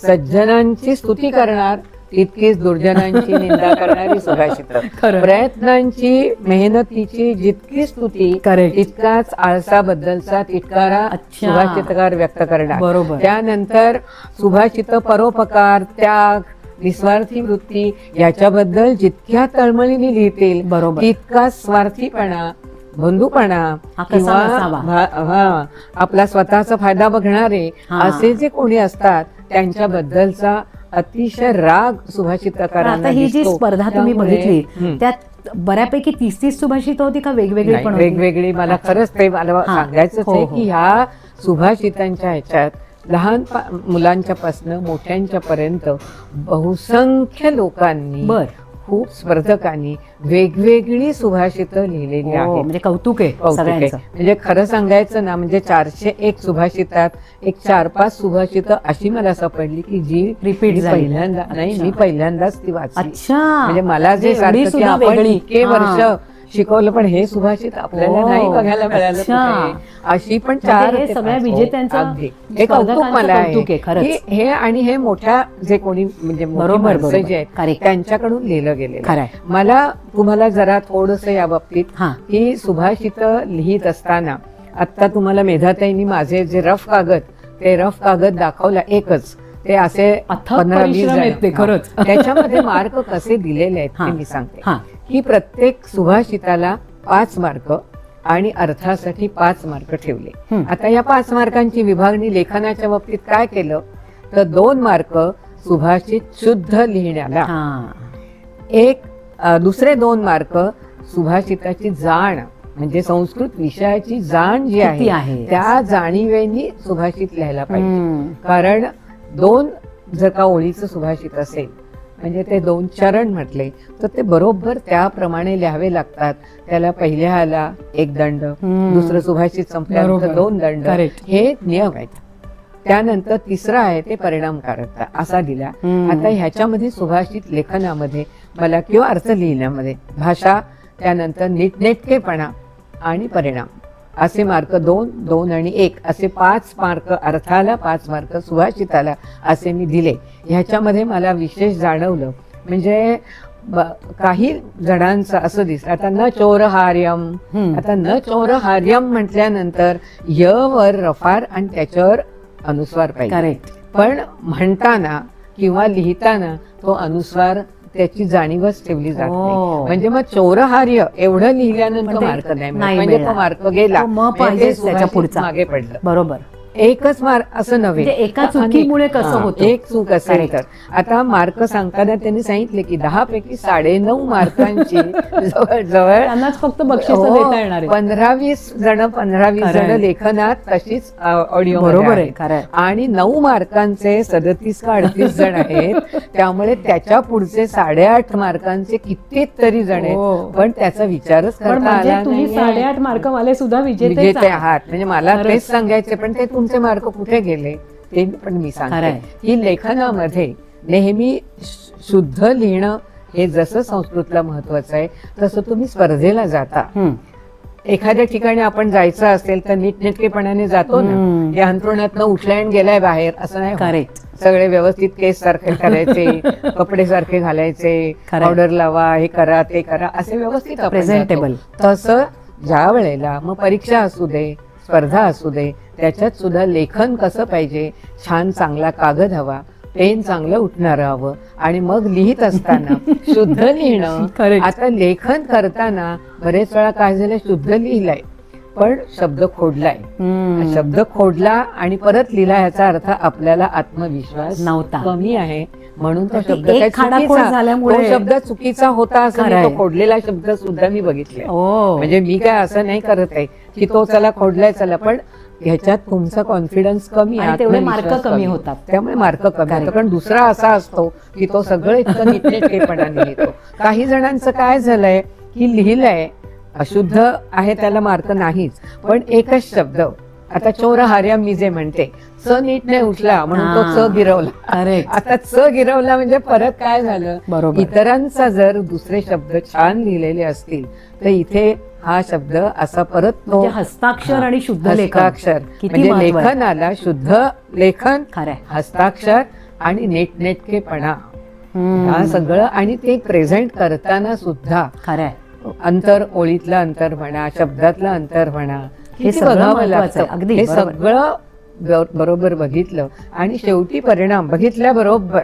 सज्जनांची स्तुती करणार तितकीच दुर्जनांची निंदा करणारी सुभाषित, प्रयत्नांची मेहनतीची जितकी स्तुती तितकाच आळसाबद्दलचा तिटकारा सुभाषितकार व्यक्त करणार. बरोबर. त्यानंतर सुभाषित परोपकार, त्याग, निस्वार्थी वृत्ती याच्याबद्दल जितक्या तळमळीने लिहितील तितका स्वार्थीपणा, बंधुपणा किंवा आपला स्वतःचा फायदा बघणारे असे जे कोणी असतात त्यांच्याबद्दलचा अतिशय राग सुभाषितकारांना. ही जी स्पर्धा तुम्ही बघितली त्यात बऱ्यापैकी 30 सुभाषित होती का वेगवेगळी पण वेगवेगळी? मला खरंच ते मला सांगायचंच आहे की ह्या सुभाषितांच्या ह्याच्यात लहान मुलांच्या पासून मोठ्यांच्या पर्यंत बहुसंख्य लोकांनी, खूप स्पर्धकांनी वेगवेगळी सुभाषितं लिहिलेली आहेत. म्हणजे कौतुक आहे सगळ्यांचं. म्हणजे खरं सांगायचं ना, म्हणजे 401 सुभाषितात एक 4-5 सुभाषितं अशी मला सापडली की जी रिपीट पहिल्यांदा नाही, मी पहिल्यांदाच ती वाचली. म्हणजे मला जे सारखं आपण इतके वर्ष शिकवलं पण हे सुभाषित आपल्याला नाही बघायला मिळालं, अशी पण 4 सगळ्या विजेत्यांचं एक कौतुक मला आहे. हे आणि हे मोठ्या जे कोणी म्हणजे बरोबर जे आहेत त्यांच्याकडून लिहिलं गेलेलं. मला तुम्हाला जरा थोडंसं या बाबतीत ही सुभाषित लिहित असताना आता तुम्हाला मेधाताईंनी माझे जे रफ कागद, ते रफ कागद दाखवला एकच, ते असे 15-20 खरंच त्याच्यामध्ये मार्क कसे दिलेले आहेत ते मी सांगते. की प्रत्येक सुभाषिताला 5 मार्क आणि अर्थासाठी 5 मार्क ठेवले. आता या 5 मार्कांची विभागणी लेखनाच्या बाबतीत काय केलं तर 2 मार्क सुभाषित शुद्ध लिहिण्याला, दुसरे 2 मार्क सुभाषिताची जाण, म्हणजे संस्कृत विषयाची जाण जी आहे त्या जाणीवेनी सुभाषित लिहायला पाहिजे. कारण 2 जर का ओळीचं सुभाषित असेल म्हणजे ते 2 चरण म्हटले तर ते बरोबर त्याप्रमाणे लिहावे लागतात. त्याला पहिल्याला 1 दंड, दुसरं सुभाषित संपल्यानंतर 2 दंड, हे नियम आहेत. त्यानंतर तिसरा आहे ते परिणामकारकता असा दिला. आता ह्याच्यामध्ये सुभाषित लेखनामध्ये मला किंवा अर्थ लिहिण्यामध्ये भाषा, त्यानंतर नीटनेटकेपणा आणि परिणाम असे मार्क 2 आणि 1 असे 5 मार्क अर्थाला, 5 मार्क सुभाषिताला असे मी दिले. ह्याच्यामध्ये मला विशेष जाणवलं म्हणजे काही जणांचं असं दिसलं, आता न चोरहार्यम, आता न चोरहार्यम म्हटल्यानंतर य वर रफार आणि त्याच्यावर अनुस्वार पाहिजे. पण म्हणताना किंवा लिहिताना तो अनुस्वार त्याची जाणीवच ठेवली जात नाही. म्हणजे मग चोरहार्य एवढं लिहिल्यानंतर मार्क नाही, म्हणजे तो मार्क गेला, त्याच्या पुढचा मागे पडलं. बरोबर. एकच मार्क असं नव्हे, एका चुकीमुळे कसं होतं, एक चूक असेल तर. आता मार्क सांगताना त्यांनी सांगितले की 10 पैकी 9.5 मार्कांची जवळजवळ त्यांनाच फक्त बक्षीस देता येणार आहे. 15-20 जण लेखनात तशीच ऑडिओ बरोबर आहे. आणि 9 मार्कांचे 37 का 38 जण आहेत. त्यामुळे त्याच्या पुढचे 8.5 मार्कांचे कितीतरी जण आहेत, पण त्याचा विचारच करता आला नाही. तुम्ही 8.5 मार्कवाले सुद्धा विजेते आहात. म्हणजे मला तेच सांगायचे, पण ते तुमचे मार्क कुठे गेले ते पण मी सांगते. ही लेखनामध्ये नेहमी शुद्ध लिहिणं हे जसं संस्कृतला महत्वाचं आहे तसं तुम्ही स्पर्धेला जाता. एखाद्या ठिकाणी आपण जायचं असेल तर नीटनेटकेपणाने जातो ना, या अंथरुणातनं उठलाय आणि गेलाय बाहेर असं नाही. सगळे व्यवस्थित केस सारखे करायचे, कपडे सारखे घालायचे, पावडर लावा, हे करा ते करा, असे व्यवस्थित प्रेझेंटेबल. तसं ज्या वेळेला मग परीक्षा असू दे, स्पर्धा असू दे, त्याच्यात सुद्धा लेखन कसं पाहिजे, छान चांगला कागद हवा, पेन चांगलं उठणारं हवं, आणि मग लिहित असताना शुद्ध लिहिणं. आता लेखन करताना बरेच वेळा काय झालं, शुद्ध लिहिलंय पण शब्द खोडलाय, शब्द खोडला आणि परत लिहिला, याचा अर्थ आपल्याला आत्मविश्वास नव्हता, कमी आहे, म्हणून तो शब्द शब्द चुकीचा होता असं तो खोडलेला शब्द सुद्धा मी बघितले. म्हणजे मी काय असं नाही करत आहे की तो चला खोडलाय चला, पण ह्याच्यात तुमचा कॉन्फिडन्स कमी आणि आहे, तेवढे मार्क आत्मविश्वास कमी होतात. त्यामुळे मार्क कमी होतात. कारण दुसरा असा असतो की तो सगळं इतकं नीटनेटकेपणाने लिहितो. काही जणांचं काय झालंय की लिहिलंय अशुद्ध आहे त्याला मार्क नाहीच, पण एकच शब्द, आता चोर हार्या मी जे म्हणते, च नीट नाही उठला म्हणून तो च गिरवला. आता च गिरवला म्हणजे परत काय झालं, बरोबर. इतरांचा जर दुसरे शब्द छान लिहिलेले असतील तर इथे हा शब्द असा परत तो हस्ताक्षर आणि शुद्ध हस्ताक्षर म्हणजे लेखनाला शुद्ध लेखन, हस्ताक्षर आणि नीटनेटकेपणा हा सगळं, आणि ते प्रेझेंट करताना सुद्धा अंतर, ओळीतलं अंतर म्हणा, शब्दातलं अंतर म्हणा, हे बघावं लागतं. हे सगळं बरोबर बघितलं आणि शेवटी परिणाम बघितल्याबरोबर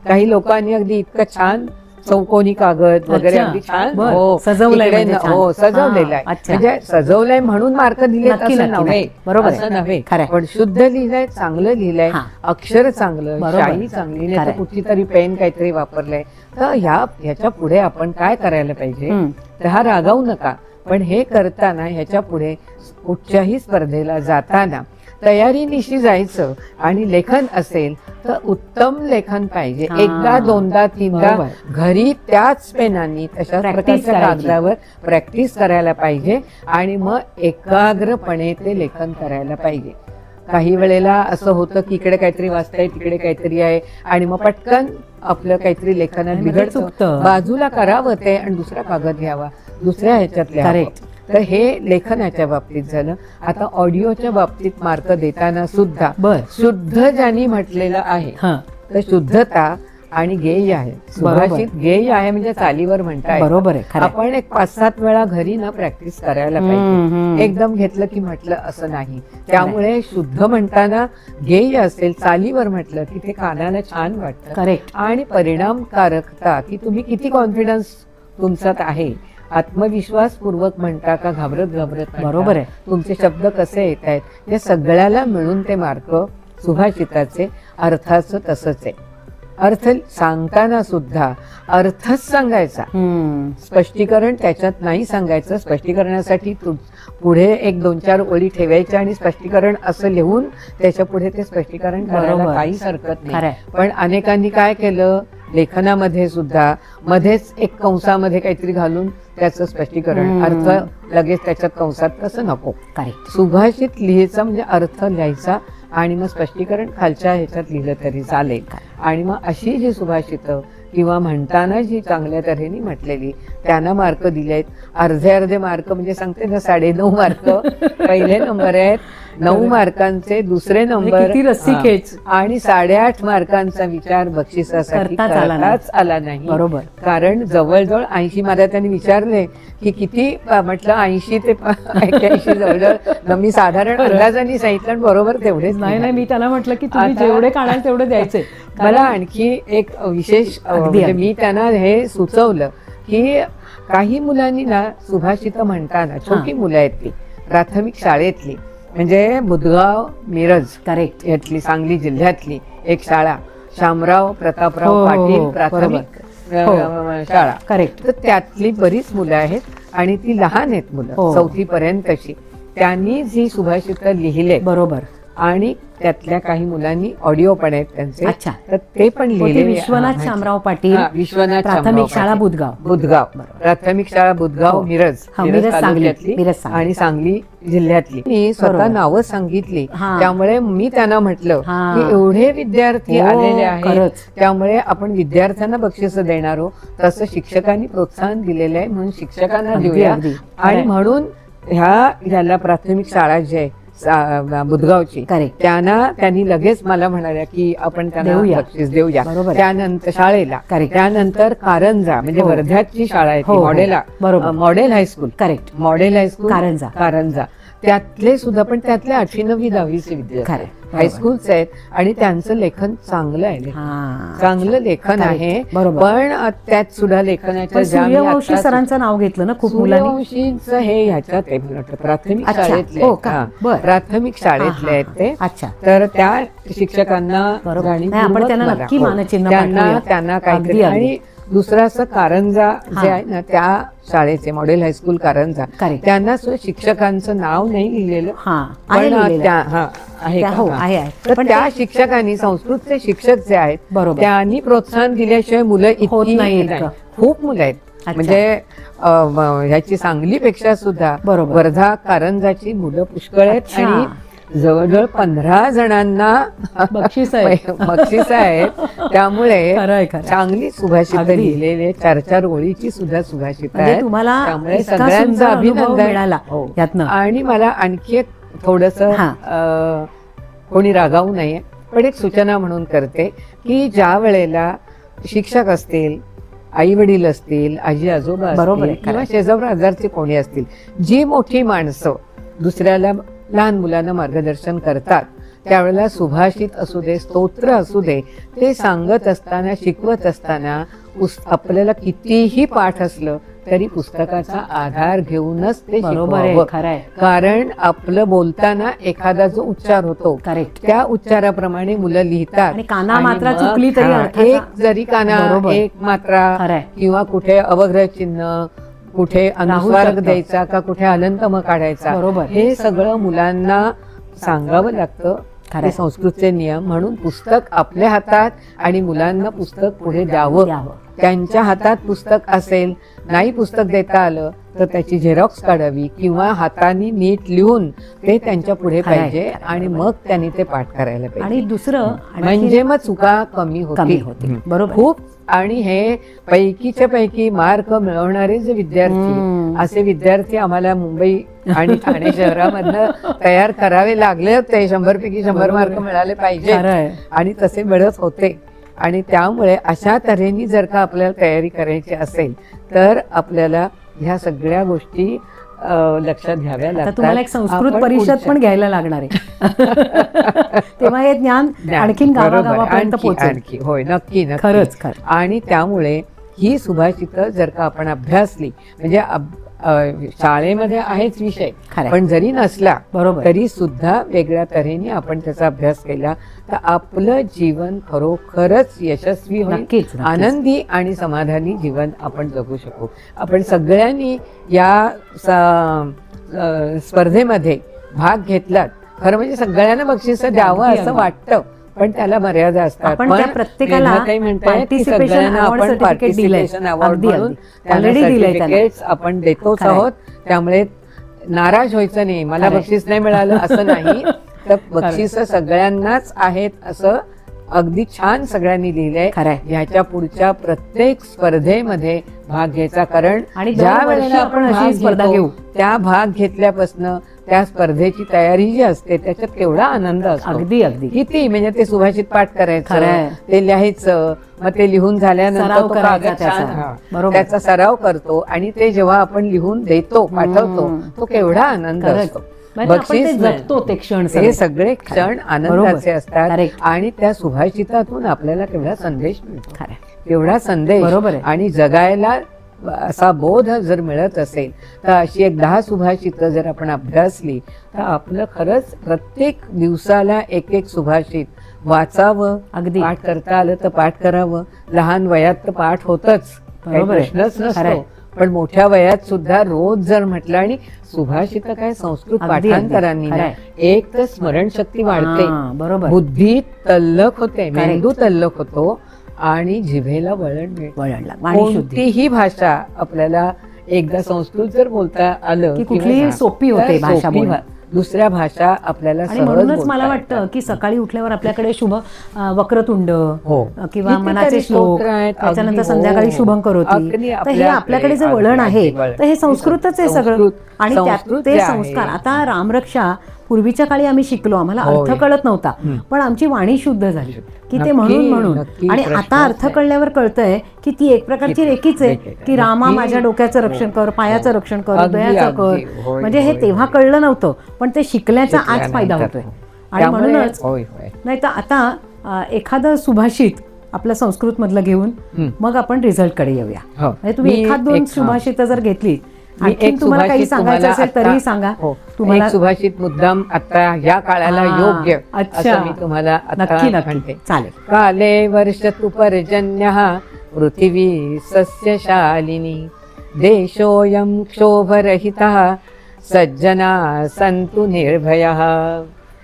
काही लोकांनी अगदी इतकं छान चौकोनी कागद वगैरे अगदी छान सजवलेलं आहे, म्हणजे सजवलंय म्हणून मार्क दिले असं नव्हे, असं नव्हे, पण शुद्ध लिहिलंय, चांगलं लिहिलंय, अक्षर चांगलं, शाई चांगली, नाही तर कुठली तरी पेन काहीतरी वापरलंय. तर ह्याच्या पुढे आपण काय करायला पाहिजे, तर हा रागावू नका, पण हे करताना ह्याच्या पुढे कुठच्याही स्पर्धेला जाताना तयारीनिशी जायचं. आणि लेखन असेल तर उत्तम लेखन पाहिजे. एकदा, दोनदा, तीनदा घरी त्याच पेनांनी तशाच प्रकारच्या कागदावर प्रॅक्टिस करायला पाहिजे आणि मग एकाग्रपणे ते लेखन करायला पाहिजे. काही वेळेला असं होतं की इकडे काहीतरी वाचताय, तिकडे काहीतरी आहे, आणि मग पटकन आपलं काहीतरी लेखनात बिघडतं, बाजूला करावं ते आणि दुसरा कागद घ्यावा, दुसऱ्या ह्याच्यात लिहावं. तर हे लेखनाच्या बाबतीत झालं. आता ऑडिओच्या बाबतीत मार्क देताना सुद्धा शुद्ध ज्यांनी म्हटलेलं आहे तर शुद्धता आणि गेय आहे, सुभाषित गेय आहे म्हणजे चालीवर म्हणताय, बरोबर आहे. आपण एक 5-7 वेळा घरी ना प्रॅक्टिस करायला पाहिजे. एकदम घेतलं की म्हटलं असं नाही. त्यामुळे शुद्ध म्हणताना गेय असेल, चालीवर म्हटलं की ते कानाला छान वाटतं. करेक्ट. आणि परिणामकारकता की तुम्ही किती कॉन्फिडन्स तुमच्यात आहे, आत्मविश्वासपूर्वक म्हणता का घाबरत घाबरत, बरोबर आहे, तुमचे शब्द कसे येत आहेत, या सगळ्याला मिळून ते मार्क सुभाषिताचे. अर्थाचं तसंच आहे. अर्थ सांगताना सुद्धा अर्थच सांगायचा, स्पष्टीकरण त्याच्यात नाही सांगायचं. स्पष्टीकरणासाठी पुढे 1-2-4 ओळी ठेवायच्या आणि स्पष्टीकरण असं लिहून त्याच्या पुढे ते स्पष्टीकरण करायला काहीच हरकत नाही. पण अनेकांनी काय केलं, लेखनामध्ये सुद्धा मध्येच एक कंसामध्ये काहीतरी घालून त्याचं स्पष्टीकरण, अर्थ लगेच त्याच्यात कंसात, तसं नको. सुभाषित लिहायचं म्हणजे अर्थ लिहायचा आणि मग स्पष्टीकरण खालच्या ह्याच्यात लिहिलं तरी चालेल. आणि मग अशी जी सुभाषितं किंवा म्हणताना जी चांगल्या तऱ्हेने म्हटलेली त्यांना मार्क दिले आहेत. अर्धे मार्क म्हणजे सांगते ना, 9.5 मार्क पहिले नंबर आहेत, 9 मार्कांचे दुसरे नंबर आणि 8.5 मार्कांचा विचार बक्षिसासाठी करताच आला नाही. बरोबर. कारण जवळजवळ 80, मला त्यांनी विचारले की किती, म्हटलं 80 ते 81 जवळजवळ, मी साधारण अंदाजाने सांगितलं, बरोबर तेवढेच. नाही, मी त्यांना म्हटलं की तुम्ही जेवढे काढाल तेवढे द्यायचे. मला आणखी एक विशेष म्हणजे मी त्यांना हे सुचवलं की काही मुलांनी ना सुभाषितं म्हणताना, छोटी मुलं आहेत ती, प्राथमिक शाळेतली, म्हणजे बुधगाव मिरज करेक्ट यातली सांगली जिल्ह्यातली एक शाळा, शामराव प्रतापराव पाटील प्राथमिक शाळा करेक्ट, तर त्यातली बरीच मुलं आहेत आणि ती लहान आहेत मुलं, 4थी पर्यंतची. त्यांनी जी सुभाषितं लिहिले, बरोबर, आणि त्यातल्या काही मुलांनी ऑडिओ पण आहेत त्यांचे. अच्छा. तर ते पण लिहिले. विश्वनाथ शामराव पाटील, विश्वनाथ प्राथमिक शाळा बुधगाव प्राथमिक शाळा बुधगाव मिरज तालुक्यातली आणि सांगली जिल्ह्यातली. मी स्वतः नावं सांगितली, त्यामुळे मी त्यांना म्हटलं की एवढे विद्यार्थी आलेले आहेत, त्यामुळे आपण विद्यार्थ्यांना बक्षीस देणार आहोत, तसं शिक्षकांनी प्रोत्साहन दिलेलं आहे, म्हणून शिक्षकांना देऊया. आणि म्हणून ह्याला प्राथमिक शाळा जी आहे बुधगावची, त्यांनी लगेच मला म्हणाल्या की आपण त्यांना बक्षीस देऊया. त्यानंतर शाळेला, त्यानंतर कारंजा म्हणजे वर्ध्याची शाळा आहे, model high school, correct, model high school Karanja, त्यातले सुद्धा, पण त्यातले 8वी 9वी 10वीचे विद्यार्थी हायस्कूलचे आहेत आणि त्यांचं लेखन चांगलं आहे, चांगलं लेखन आहे. पण त्यात सुद्धा लेखनाच्या सूर्यवंशी सरांचं नाव घेतलं ना खूप सूर्यवंशींचं हे ह्याच्यात आहे प्राथमिक शाळेतले, प्राथमिक शाळेतले आहेत ते. अच्छा. तर त्या शिक्षकांना आपण त्यांना नक्की मानचिन्ह त्यांना काहीतरी, आणि दुसरं असं कारंजा जे आहे ना, त्या शाळेचे मॉडेल हायस्कूल कारंजा, Correct. त्यांना सुद्धा शिक्षकांचं नाव नाही लिहिलेलं, आहे पण लिहिलेलं. आहे हो, का? आहे. तर पण त्या शिक्षकांनी, संस्कृतचे शिक्षक जे आहेत, बरोबर. त्यांनी प्रोत्साहन दिल्याशिवाय मुलं होत इतकी नाही नाही. इतकं. खूप मुलं आहेत. अच्छा. म्हणजे ह्याची सांगलीपेक्षा सुद्धा बरोबर. वर्धा कारंजाची मुलं पुष्कळ आहेत. अच्छा. आणि जवळजवळ 15 जणांना बक्षीस आहे. बक्षीस आहेत. त्यामुळे खरंय, खरंय. चांगली सुभाषित अगदी. लिहिलेले 4-4 ओळीची सुद्धा सुभाषित म्हणजे आहेत. तुम्हाला त्यामुळे इतका सगळ्यांचं सुंदर अनुभव अभिनंदन. मिळाला हो. यातनं. आणि मला आणखी एक थोडंसं कोणी रागावू नये, पण एक सूचना म्हणून करते की ज्या वेळेला शिक्षक असतील, आई वडील असतील, आजी आजोबा बरोबर असतील आहे, किंवा खरं. शेजारी आजारचे कोणी असतील, जी मोठी माणसं दुसऱ्याला, लहान मुलांना मार्गदर्शन करतात, त्यावेळेला सुभाषित असू दे, स्तोत्र असू दे, ते सांगत असताना, शिकवत असताना आपल्याला कितीही पाठ असलं तरी पुस्तकाचा आधार घेऊनच ते बरोबर आहे, शिकवावं. खरंय. कारण आपलं बोलताना एखादा जो उच्चार होतो, करेक्ट. त्या उच्चाराप्रमाणे मुलं लिहितात. आणि काना आणि मात्रा मग, चुकली तरी अर्थाचा- एक जरी काना, बरोबर. एक मात्रा खरंय. किंवा कुठे अवग्रह चिन्ह, कुठे अनुस्वार शकतं. द्यायचा का कुठे अलंतम काढायचा, बरोबर. हे सगळं मुलांना सांगावं लागतं. खरंय. हे संस्कृतचे नियम. म्हणून पुस्तक आपल्या हातात आणि मुलांना पुस्तक पुढे द्यावं. त्यांच्या हातात पुस्तक असेल, नाही पुस्तक देता आलं तर त्याची झेरॉक्स काढावी किंवा हाताने नीट लिहून ते त्यांच्या पुढे खरंय. पाहिजे आणि मग त्यांनी ते पाठ करायला आणि पाहिजे. दुसरं आणखी- म्हणजे मग चुका कमी कमी होतील. होतील. बरोबर. खूप. आणि हे पैकीच्या पैकी मार्क मिळवणारे जे विद्यार्थी, असे विद्यार्थी आम्हाला मुंबई आणि ठाणे शहरामधनं तयार करावे लागले होते. 100 पैकी 100 मार्क मिळाले पाहिजे आणि तसे मिळत होते. आणि त्यामुळे अशा तऱ्हेने जर का आपल्याला तयारी करायची असेल तर आपल्याला ह्या सगळ्या गोष्टी लक्षात घ्याव्या लागतात. तुम्हाला एक संस्कृत परिषद पण घ्यायला लागणार आहे. तेव्हा हे ज्ञान आणखीन गावागावापर्यंत पोहोचेल. होय, नक्की नक्की. खरंच. आणि त्यामुळे ही सुभाषितं जर का आपण अभ्यासली, म्हणजे शाळेमध्ये आहेच विषय, पण जरी नसला तरी सुद्धा वेगळ्या तऱ्हेने आपण त्याचा अभ्यास केला तर आपलं जीवन खरोखरच यशस्वी होईल. आनंदी आणि समाधानी जीवन आपण जगू शकू. आपण सगळ्यांनी या स्पर्धेमध्ये भाग घेतलात. खरं म्हणजे सगळ्यांना बक्षीस द्यावं असं वाटतं, पण त्याला मर्यादा असतात. पण प्रत्येकाला पार्टिसिपेशन अवॉर्ड म्हणून सर्टिफिकेट्स आपण देतोच आहोत. त्यामुळे नाराज व्हायचं नाही, मला बक्षीस नाही मिळालं असं नाही. तर बक्षीस सगळ्यांनाच आहेत असं अगदी छान सगळ्यांनी लिहिलंय. ह्याच्या पुढच्या प्रत्येक स्पर्धेमध्ये भाग घ्यायचा. कारण ज्या वेळेला आपण स्पर्धा घेऊ त्या भाग घेतल्यापासून त्या स्पर्धेची तयारी जी असते त्याच्यात केवढा आनंद असतो. अगदी अगदी. किती म्हणजे ते सुभाषित पाठ करायचं, ते लिहायचं, मग ते लिहून झाल्यानंतर त्याचा सराव करतो आणि ते जेव्हा आपण लिहून देतो, पाठवतो, तो केवढा आनंद असतो. बक्षीस जगतो ते क्षण, हे सगळे क्षण आनंदाचे असतात. आणि त्या सुभाषितातून आपल्याला केवढा संदेश मिळतो, केवढा संदेश. बरोबर. आणि जगायला असा बोध जर मिळत असेल तर अशी एक 10 सुभाषितं जर आपण अभ्यासली तर आपलं खरंच प्रत्येक दिवसाला एक एक सुभाषित वाचावं. अगदी. पाठ करता आलं तर पाठ करावं. लहान वयात तर पाठ होतच, काही प्रश्नच नसतो. पण मोठ्या वयात सुद्धा रोज जर म्हटलं, आणि सुभाषित काय संस्कृत पाठांतरांनी एक तर स्मरणशक्ती वाढते, बुद्धी तल्लख होते, मेंदू तल्लख होतो आणि जिभेला वळण मिळतं. कोणतीही भाषा आपल्याला एकदा संस्कृत जर बोलता आलं की कुठलीही सोपी होते भाषा. दुसऱ्या भाषा आपल्याला म्हणूनच मला वाटतं की सकाळी उठल्यावर आपल्याकडे शुभ वक्रतुंड किंवा मनाचे श्लोक, त्याच्यानंतर संध्याकाळी शुभंकरोती, तर हे आपल्याकडे जे वळण आहे तर हे संस्कृतच आहे सगळं. आणि त्यात ते संस्कार. आता रामरक्षा पूर्वीच्या काळी आम्ही शिकलो, आम्हाला अर्थ कळत नव्हता, पण आमची वाणी शुद्ध झाली की ते म्हणून. आणि आता अर्थ कळल्यावर कळतंय की ती एक प्रकारची रेखीच आहे की रामा माझ्या डोक्याचं रक्षण कर, पायाचं रक्षण कर, हृदयाचं कर. म्हणजे हे तेव्हा कळलं नव्हतं, पण ते शिकल्याचा आज फायदा होतोय. आणि म्हणूनच नाही तर आता एखादं सुभाषित आपलं संस्कृत मधलं घेऊन मग आपण रिझल्ट कडे येऊया. म्हणजे तुम्ही 1-2 सुभाषितं जर घेतली, तुम्हाला काही सांगायचं असेल तरी सांगा. तुम्हाला सुभाषित मुद्दाम आता या काळाला योग्य असं मी तुम्हाला नक्की म्हणते. चालेल. काले वर्षतु पर्जन्यः पृथिवी सस्यशालिनी देशोऽयं क्षोभरहितः सज्जना सन्तु निर्भयः.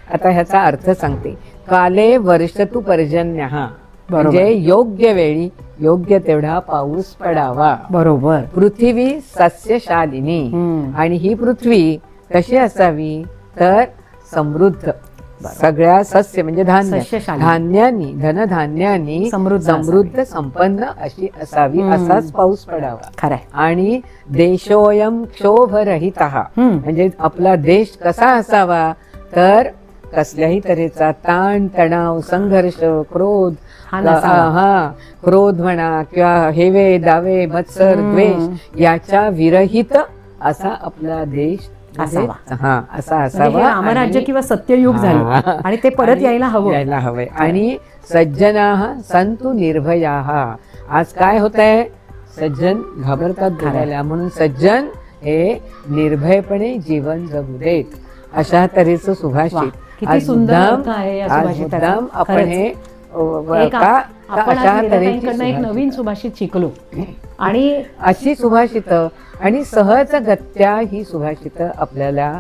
आता ह्याचा अर्थ सांगते. काले वर्षतु पर्जन्यः, म्हणजे योग्य वेळी योग्य तेवढा पाऊस पडावा. बरोबर. पृथ्वी सस्यशालिनी, आणि ही पृथ्वी कशी असावी तर समृद्ध, सगळ्या सस्य म्हणजे धान्य, धान्यानी धनधान्यानी समृद्ध संपन्न अशी असावी, असाच पाऊस पडावा. खरंय. आणि देशोयम क्षोभरहितः, म्हणजे आपला देश कसा असावा तर कसल्याही तऱ्हेचा ताण तणाव, संघर्ष, क्रोध, क्रोध म्हणा किंवा हेवे दावे, मत्सर, द्वेष याच्या विरहित असा आपला देश असावा. असा असावा. रामराज्य किंवा सत्ययुग झालं आणि ते परत यायला हवंय. आणि सज्जनाः सन्तु निर्भयाः. आज काय होतंय, सज्जन घाबरतात बोलायला, म्हणून सज्जन हे निर्भयपणे जीवन जगू देत, अशा तऱ्हेचं सुभाषित. किती सुंदर अर्थ आहे या सुभाषिताचा. आपण हे आपण एक नवीन सुभाषित शिकलो. आणि अशी सुभाषित आणि सहजगत्या ही सुभाषित आपल्याला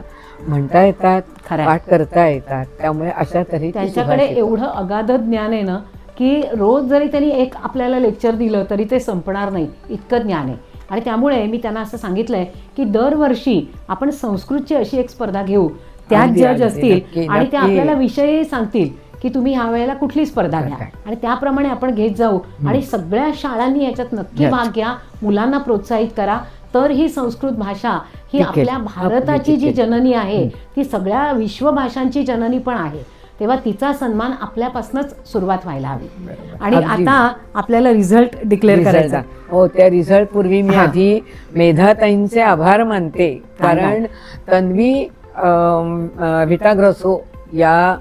म्हणता येतात, पाठ करता येतात. त्यामुळे अशा तऱ्हे त्यांच्याकडे एवढं अगाध ज्ञान आहे ना की रोज जरी त्यांनी एक आपल्याला लेक्चर दिलं तरी ते संपणार नाही, इतकं ज्ञान आहे. आणि त्यामुळे मी त्यांना असं सांगितलंय की दरवर्षी आपण संस्कृतची अशी एक स्पर्धा घेऊ, त्यात जज असतील आणि ते आपल्याला विषय सांगतील की तुम्ही ह्या वेळेला कुठली स्पर्धा घ्या, आणि त्याप्रमाणे आपण घेत जाऊ. आणि सगळ्या शाळांनी याच्यात नक्की भाग घ्या, मुलांना प्रोत्साहित करा. तर ही संस्कृत भाषा ही आपल्या भारताची जी जननी आहे ती सगळ्या विश्वभाषांची जननी पण आहे. तेव्हा तिचा सन्मान आपल्यापासूनच सुरुवात व्हायला हवी. आणि आता आपल्याला रिझल्ट डिक्लेअर करायचा. हो, त्या रिझल्ट पूर्वी मी आधी मेधाताईंचे आभार मानते, कारण तन्वी व्हिटाग्रॉसो या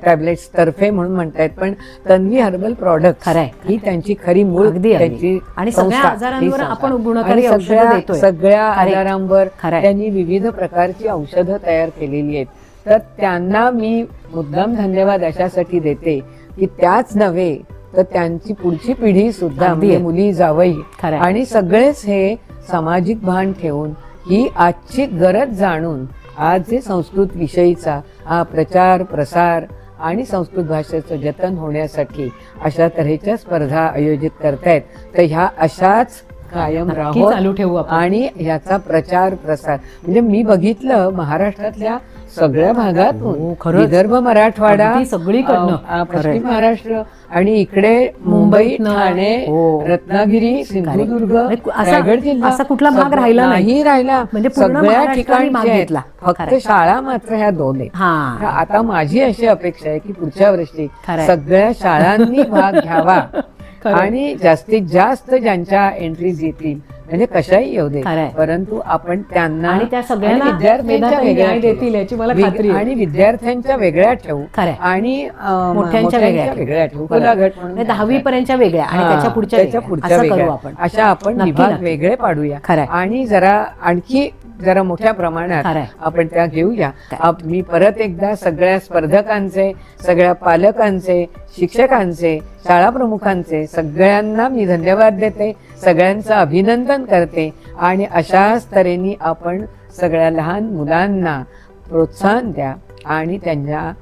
टॅबलेट्स तर्फे म्हणून म्हणतायत, पण तन्वी हर्बल प्रॉडक्ट ही त्यांची खरी मूळ त्यांची आणि सगळ्या आजारांवर आपण गुणकारी औषधं देतोय. सगळ्या आजारांवर त्यांनी विविध प्रकारची औषधं तयार केलेली आहेत. तर त्यांना मी मुद्दाम धन्यवाद अशासाठी देते की त्याच नव्हे तर त्यांची पुढची पिढी सुद्धा, म्हणजे मुली जावई आणि सगळेच हे सामाजिक भान ठेवून ही आजची गरज जाणून आज जे संस्कृत विषयीचा हा प्रचार प्रसार आणि संस्कृत भाषेचं जतन होण्यासाठी अशा तऱ्हेच्या स्पर्धा आयोजित करतायत. तर ह्या अशाच कायम राहू, चालू ठेवू आणि ह्याचा प्रचार प्रसार. म्हणजे मी बघितलं महाराष्ट्रातल्या सगळ्या भागातून, विदर्भ, मराठवाडा, सगळीकडनं, पश्चिम महाराष्ट्र आणि इकडे मुंबई, ठाणे, रत्नागिरी, सिंधुदुर्ग, रायगड जिल्हा असा कुठला भाग राहिला नाही राहिला. म्हणजे सगळ्या ठिकाणी भाग घेतला. फक्त शाळा मात्र ह्या 2 आहेत. आता माझी अशी अपेक्षा आहे की पुढच्या वर्षी सगळ्या शाळांनी भाग घ्यावा आणि जास्तीत जास्त ज्यांच्या एंट्रीज येतील, म्हणजे कशाही येऊ दे, परंतु आपण त्यांना आणि त्या सगळ्यांना विद्यार्थ्यांच्या वेगळ्या देतील याची मला खात्री आहे. आणि विद्यार्थ्यांच्या वेगळ्या ठेवू आणि मोठ्यांच्या वेगळ्या ठेवू. खुला गट म्हणून 10वी पर्यंतच्या वेगळ्या आणि त्याच्या पुढच्या वेगळ्या, अशा आपण विभाग वेगळे पाडूया आणि आणखी जरा मोठ्या प्रमाणात आपण त्या घेऊया. मी परत एकदा सगळ्या स्पर्धकांचे, सगळ्या पालकांचे, शिक्षकांचे, शाळा प्रमुखांचे सगळ्यांना मी धन्यवाद देते, सगळ्यांचं अभिनंदन करते. आणि अशाच तऱ्हेने आपण सगळ्या लहान मुलांना प्रोत्साहन द्या आणि त्यांना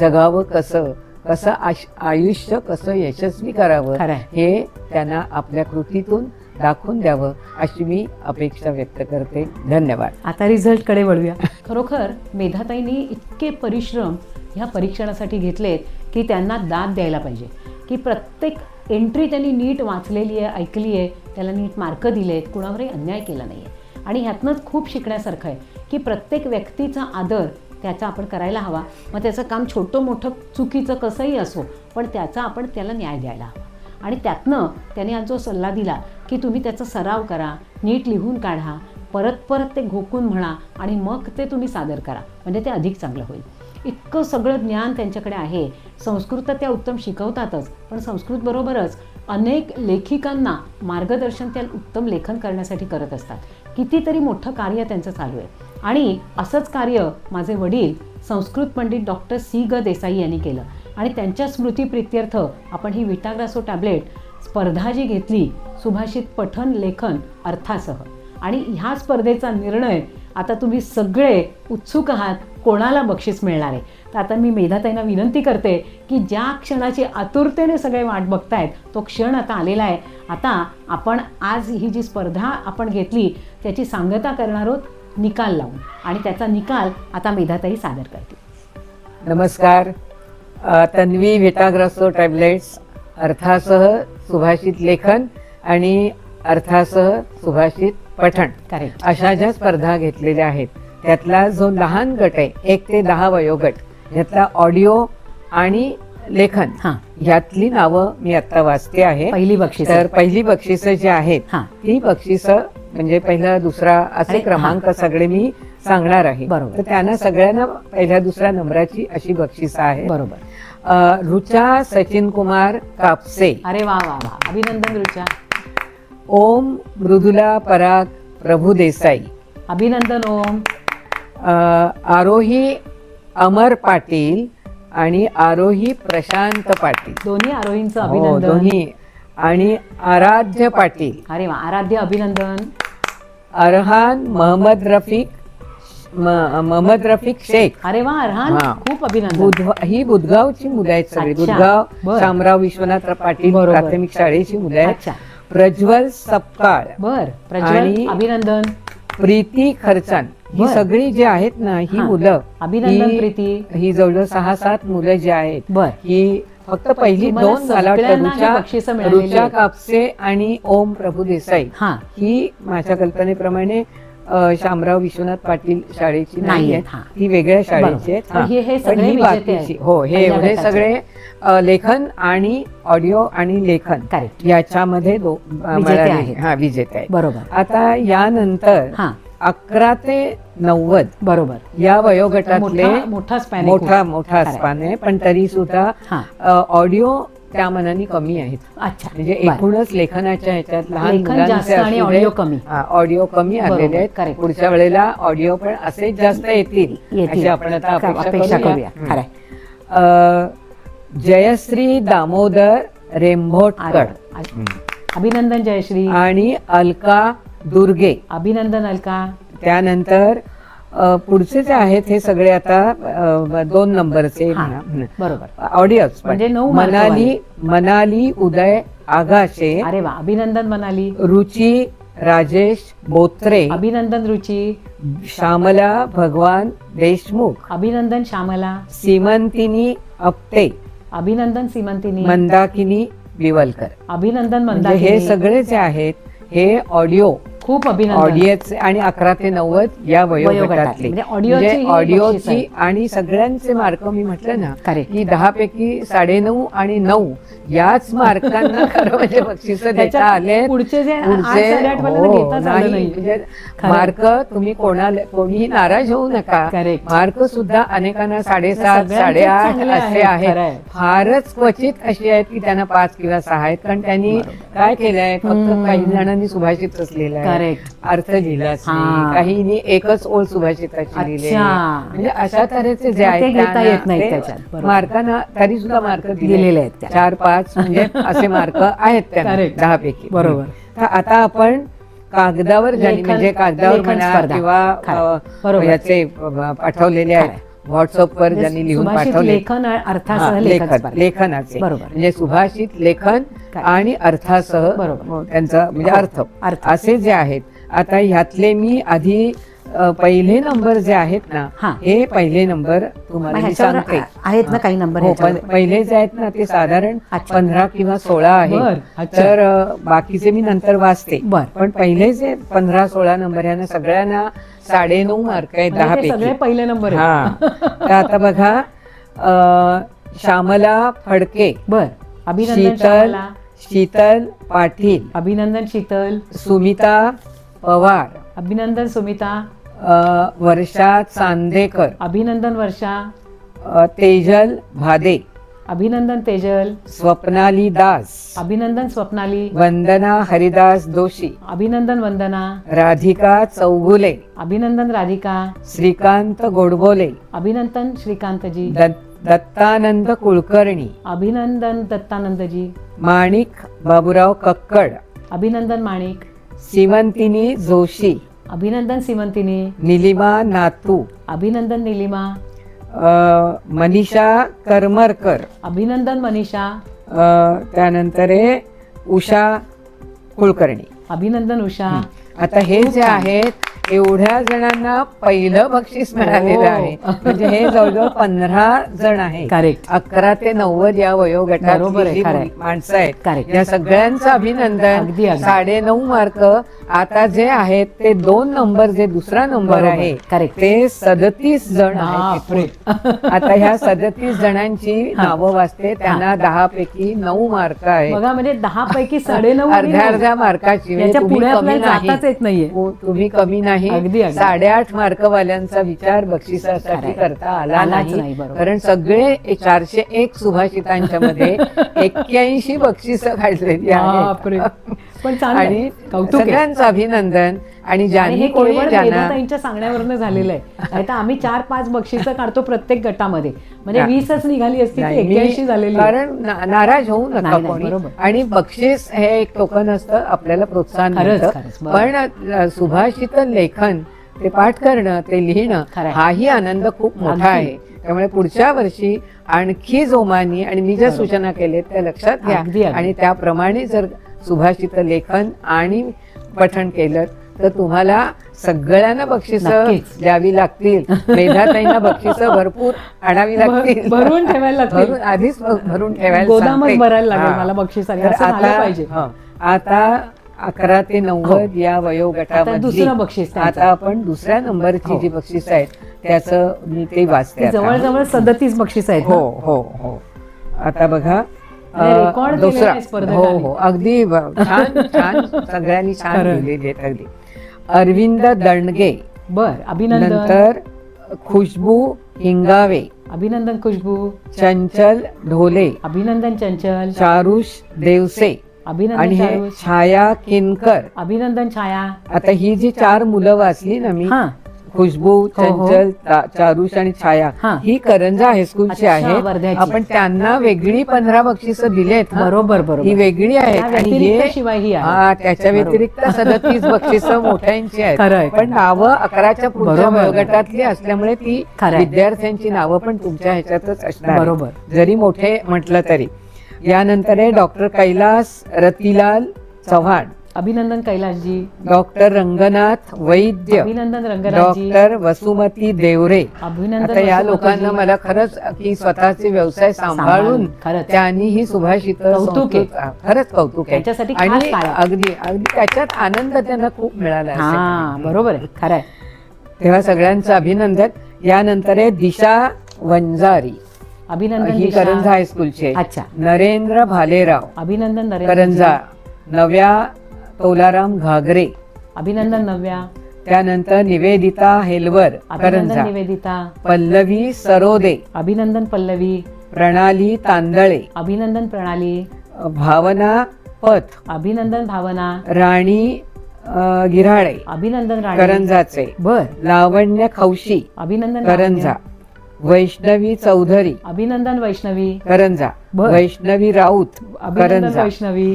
जगावं कसं आयुष्य कसं यशस्वी करावं हे त्यांना आपल्या कृतीतून दाखवून द्यावं अशी मी अपेक्षा व्यक्त करते. धन्यवाद. आता रिझल्ट कडे वळूया. खरोखर मेधाताईंनी इतके परिश्रम ह्या परीक्षणासाठी घेतलेत की त्यांना दाद द्यायला पाहिजे की प्रत्येक एंट्री त्यांनी नीट वाचलेली आहे, ऐकली आहे, त्याला नीट मार्क दिलेत, कुणावरही अन्याय केला नाही आहे. आणि ह्यातनंच खूप शिकण्यासारखं आहे की प्रत्येक व्यक्तीचा आदर त्याचा आपण करायला हवा. मग त्याचं काम छोटं मोठं चुकीचं कसंही असो, पण त्याचा आपण त्याला न्याय द्यायला हवा. आणि त्यातनं त्याने आज जो सल्ला दिला की तुम्ही त्याचा सराव करा, नीट लिहून काढा, परत ते घोकून म्हणा आणि मग ते तुम्ही सादर करा, म्हणजे ते अधिक चांगलं होईल. इतकं सगळं ज्ञान त्यांच्याकडे आहे. संस्कृत त्या उत्तम शिकवतातच, पण संस्कृतबरोबरच अनेक लेखिकांना मार्गदर्शन त्या उत्तम लेखन करण्यासाठी करत असतात. कितीतरी मोठं कार्य त्यांचं चालू आहे. आणि असंच कार्य माझे वडील संस्कृत पंडित डॉक्टर सी ग देसाई यांनी केलं आणि त्यांच्या स्मृतिप्रित्यर्थ आपण ही व्हिटाग्रासो टॅबलेट स्पर्धा जी घेतली सुभाषित पठण लेखन अर्थासह, आणि ह्या स्पर्धेचा निर्णय आता तुम्ही सगळे उत्सुक आहात कोणाला बक्षीस मिळणार आहे. तर आता मी मेधाताईंना विनंती करते की ज्या क्षणाची आतुरतेने सगळे वाट बघतायत तो क्षण आता आलेला आहे. आता आपण आज ही जी स्पर्धा आपण घेतली त्याची सांगता करणार आहोत निकाल लावून, आणि त्याचा निकाल आता मेधाताई सादर करतील. नमस्कार. तन्वी व्हिटाग्रासो टॅबलेट्स अर्थासह सुभाषित लेखन आणि अर्थासह सुभाषित पठण करेक्ट अशा ज्या स्पर्धा घेतलेल्या आहेत त्यातला जो लहान गट आहे 1 ते 10 वयोगट, यातला ऑडिओ आणि लेखन यातली नावं मी आता वाचते आहे. पहिली बक्षीस तर पहिली बक्षिसं जी आहेत ती बक्षिसं म्हणजे पहिला दुसरा असे क्रमांक सगळे मी सांगणार आहे. तर त्यांना सगळ्यांना पहिल्या दुसऱ्या नंबराची अशी बक्षिसं आहे. बरोबर. रुचा सचिन कुमार कापसे. अरे वा वा वा, अभिनंदन रुचा. ओम मृदुला पराग प्रभू देसाई. अभिनंदन ओम. आरोही अमर पाटील आणि आरोही प्रशांत पाटील. दोन्ही आरोहींचं अभिनंदन. दोन्ही. आणि आराध्य पाटील. अरे वा, आराध्य अभिनंदन. अरहान मोहम्मद रफिक शेख. अरे वा, अरहान खूप अभिनंदन. ही बुधगावची मुलं आहेत सगळी. बुधगाव शामराव विश्वनाथ पाटील प्राथमिक शाळेची मुलं आहेत. प्रज्वल सपकाळ. आणि अभिनंदन. प्रीती खर्चान. ही सगळी जी आहेत ना ही मुलं, अभिनंदन प्रीती. ही जवळजवळ 6-7 मुलं जी आहेत ही फक्त पहिली 2 मला रुचा कापसे आणि ओम प्रभू देसाई ही माझ्या कल्पनेप्रमाणे शामराव विश्वनाथ पाटील शाळेची नाही आहेत, ही वेगळ्या शाळेची आहेत. हो, हे एवढे सगळे लेखन आणि ऑडिओ आणि लेखन याच्यामध्ये विजेते आहेत. बरोबर. आता यानंतर 11 ते 90 बरोबर या वयोगटातले मोठा स्पॅन आहे, पण तरी सुद्धा ऑडिओ त्या मनाने कमी आहेत. अच्छा. म्हणजे एकूणच लेखनाच्या ह्याच्यात लहान मुलांचे ऑडिओ कमी आलेले आहेत. पुढच्या वेळेला ऑडिओ पण असे जास्त येतील अशी आपण आता अपेक्षा करूया. जयश्री दामोदर रेंभोटकर. अभिनंदन जयश्री. आणि अलका दुर्गे. अभिनंदन अलका. त्यानंतर पुढचे जे आहेत हे सगळे आता 2 नंबरचे ऑडिओज. म्हणजे मनाली उदय आगाशे. अरे वा, अभिनंदन मनाली. रुची राजेश बोत्रे. अभिनंदन रुची. श्यामला भगवान देशमुख. अभिनंदन श्यामला. सीमंतिनी आपटे. अभिनंदन सीमंतिनी. मंदाकिनी बिवलकर. अभिनंदन मंदाकिनी. हे सगळे जे आहेत हे ऑडिओ खूप अभिनंदन. ऑडिओचे आणि 11 ते 90 या वयोगटातले ऑडिओची आणि सगळ्यांचे मार्क मी म्हटलं ना की 10 पैकी 9.5 आणि 9 याच मार्कांना खरं म्हणजे बक्षीस देता आले. पुढचे मार्क तुम्ही कोणीही नाराज होऊ नका. मार्क सुद्धा अनेकांना 7.5 8.5 असे आहेत. फारच क्वचित अशी आहेत की त्यांना 5 किंवा 6 आहेत, कारण त्यांनी काय केलंय फक्त काही जणांनी सुभाषितच लिहिलंय, अर्थ लिहिला, काहींनी एकच ओळ सुभाषिताची लिहिली. म्हणजे अशा तऱ्हेचे जे आहेत मार्कांना तरी सुद्धा मार्क दिलेले आहेत. 4-5 म्हणजे असे मार्क आहेत त्यांना 10 पैकी. बरोबर. तर आता आपण कागदावर म्हणजे कागदावर म्हणा किंवा याचे पाठवलेले आहेत व्हॉट्सअपवर ज्यांनी लिहून पाठवले लेखनाचे म्हणजे सुभाषित लेखन आणि अर्थासह त्यांचा म्हणजे अर्थ असे जे आहेत. आता ह्यातले मी आधी पहिले नंबर जे आहेत ना हे पहिले नंबर तुम्हाला सांगते आहेत ना काही नंबर. पहिले जे आहेत ना ते साधारण 15 किंवा 16 आहेत. तर बाकीचे मी नंतर वाचते, पण पहिले जे 15-16 नंबर यांना सगळ्यांना 9.5 मार्क आहेत 10 पैकी. पहिले नंबर. तर आता बघा श्यामला फडके. अभिनंदन शीतल पाटील. अभिनंदन शीतल. सुमिता पवार. अभिनंदन सुमिता. वर्षा चांदेकर. अभिनंदन वर्षा. तेजल भादे. अभिनंदन तेजल. स्वप्नाली दास. अभिनंदन स्वप्नाली. वंदना हरिदास दोशी. अभिनंदन वंदना. राधिका चौगुले. अभिनंदन राधिका. श्रीकांत गोडबोले. अभिनंदन श्रीकांतजी. दत्तानंद कुलकर्णी, अभिनंदन दत्तानंदजी. माणिक बाबूराव कक्कड, अभिनंदन माणिक. सीमंतिनी जोशी, अभिनंदन सीमंतिनी. निलिमा नातू, अभिनंदन निलिमा. मनीषा करमरकर, अभिनंदन मनीषा. त्यानंतर आहे उषा कुलकर्णी. अभिनंदन उषा. आता हे जे आहेत एवढ्या जणांना पहिलं बक्षीस मिळालेलं आहे. म्हणजे हे जवळजवळ 15 जण आहेत. करेक्ट. 11 ते 90 या वयोगटातली माणसं आहेत. या सगळ्यांचं अभिनंदन. 9.5 मार्क. आता जे आहेत ते 2 नंबर, जे दुसरा नंबर आहे ते 37 जण आहेत. आता ह्या 37 जणांची नावं वाचते. त्यांना 10 पैकी 9 मार्क आहेत. बघा, म्हणजे 10 पैकी 9.5 अर्ध्या मार्काची. तुम्ही कमी नाही. 8.5 मार्क वाल्यांचा विचार बक्षिसासाठी करता आला नाही. कारण सगळे 401 सुभाषितांच्या मध्ये 81 बक्षिस काढलेली आहेत. आणि सगळ्यांचं अभिनंदन. आणि ज्यांनी कोणी त्यांच्या सांगण्यावरनं झालेलं आहे. आता आम्ही 4-5 बक्षिसं काढतो प्रत्येक गटामध्ये, म्हणजे 20च निघाली असती, 81 झालेली. कारण नाराज होऊ नका कोणी. आणि बक्षीस हे एक टोकन असतं, आपल्याला प्रोत्साहन मिळतं. पण सुभाषित लेखन, ते पाठ करणं, ते लिहिणं, हाही आनंद खूप मोठा आहे. त्यामुळे पुढच्या वर्षी आणखी जोमानी, आणि मी ज्या सूचना केल्या त्या लक्षात घ्या. आणि त्याप्रमाणे जर सुभाषित लेखन आणि पठण केलं तर तुम्हाला सगळ्यांना बक्षिसं द्यावी लागतील. मेधाताईंना बक्षिसं भरपूर आणावी लागतील. भरून ठेवायला लागतील. आधीच भरून ठेवायला गोदामात भरायला लागेल मला बक्षिस. आता 11 ते 90 या वयोगटामध्ये दुसरं बक्षीस. आता आपण दुसऱ्या नंबरची जी बक्षीस आहेत त्याचं मी ते वाचते. जवळजवळ 37 बक्षीस आहेत. हो हो हो. आता बघा दुसरा. हो हो, अगदी छान छान, सगळ्यांनी छान लिहिलेले आहेत. अगदी अरविंद दंडगे. बर, अभिनंदन. नंतर खुशबू हिंगावे. अभिनंदन खुशबू. चंचल ढोले. अभिनंदन चंचल. चारुष देवसे. अभिनंदन. आणि हे छाया किनकर. अभिनंदन छाया. आता ही जी 4 मुलं वाचली ना मी, खुशबू, चंचल, चारुष आणि छाया, ही करंजा हायस्कूलची आहे. आपण त्यांना वेगळी 15 बक्षिसं दिलेत. बरोबर बरोबर, ही वेगळी आहेत. आणि त्याच्या व्यतिरिक्त 37 बक्षिसं मोठ्यांची आहेत. पण नावं 11च्या पुढच्या वयोगटातली असल्यामुळे ती विद्यार्थ्यांची नावं पण तुमच्या ह्याच्यातच असणार, बरोबर, जरी मोठे म्हटलं तरी. यानंतर आहे डॉक्टर कैलास रतिलाल चव्हाण. अभिनंदन कैलासजी. डॉक्टर रंगनाथ वैद्य. अभिनंदन रंगनाथजी. डॉक्टर वसुमती देवरे. अभिनंदन. आता या लोकांना मला खरंच की स्वतःचे व्यवसाय सांभाळून त्यांनी ही सुभाषित खरंच कौतुक आहे. आणि अगदी अगदी त्याच्यात आनंद त्यांना खूप मिळाला. बरोबर आहे, खरं आहे. तेव्हा सगळ्यांचं अभिनंदन. यानंतर आहे दिशा वंजारी. अभिनंदन. ही करंजा हायस्कूलचे. अच्छा. नरेंद्र भालेराव. अभिनंदन करंजा. नव्या तोलाराम घागरे. अभिनंदन नव्या. त्यानंतर निवेदिता हेलवर. करंजा. निवेदिता. पल्लवी सरोदे. अभिनंदन पल्लवी. प्रणाली तांदळे. अभिनंदन प्रणाली. भावना पथ. अभिनंदन भावना. राणी गिऱ्हाळे. अभिनंदन राणी. करंजाचे. बर. लावण्य खौशी. अभिनंदन करंजा. वैष्णवी चौधरी. अभिनंदन वैष्णवी. करंजा. वैष्णवी राऊत. करंजा. वैष्णवी.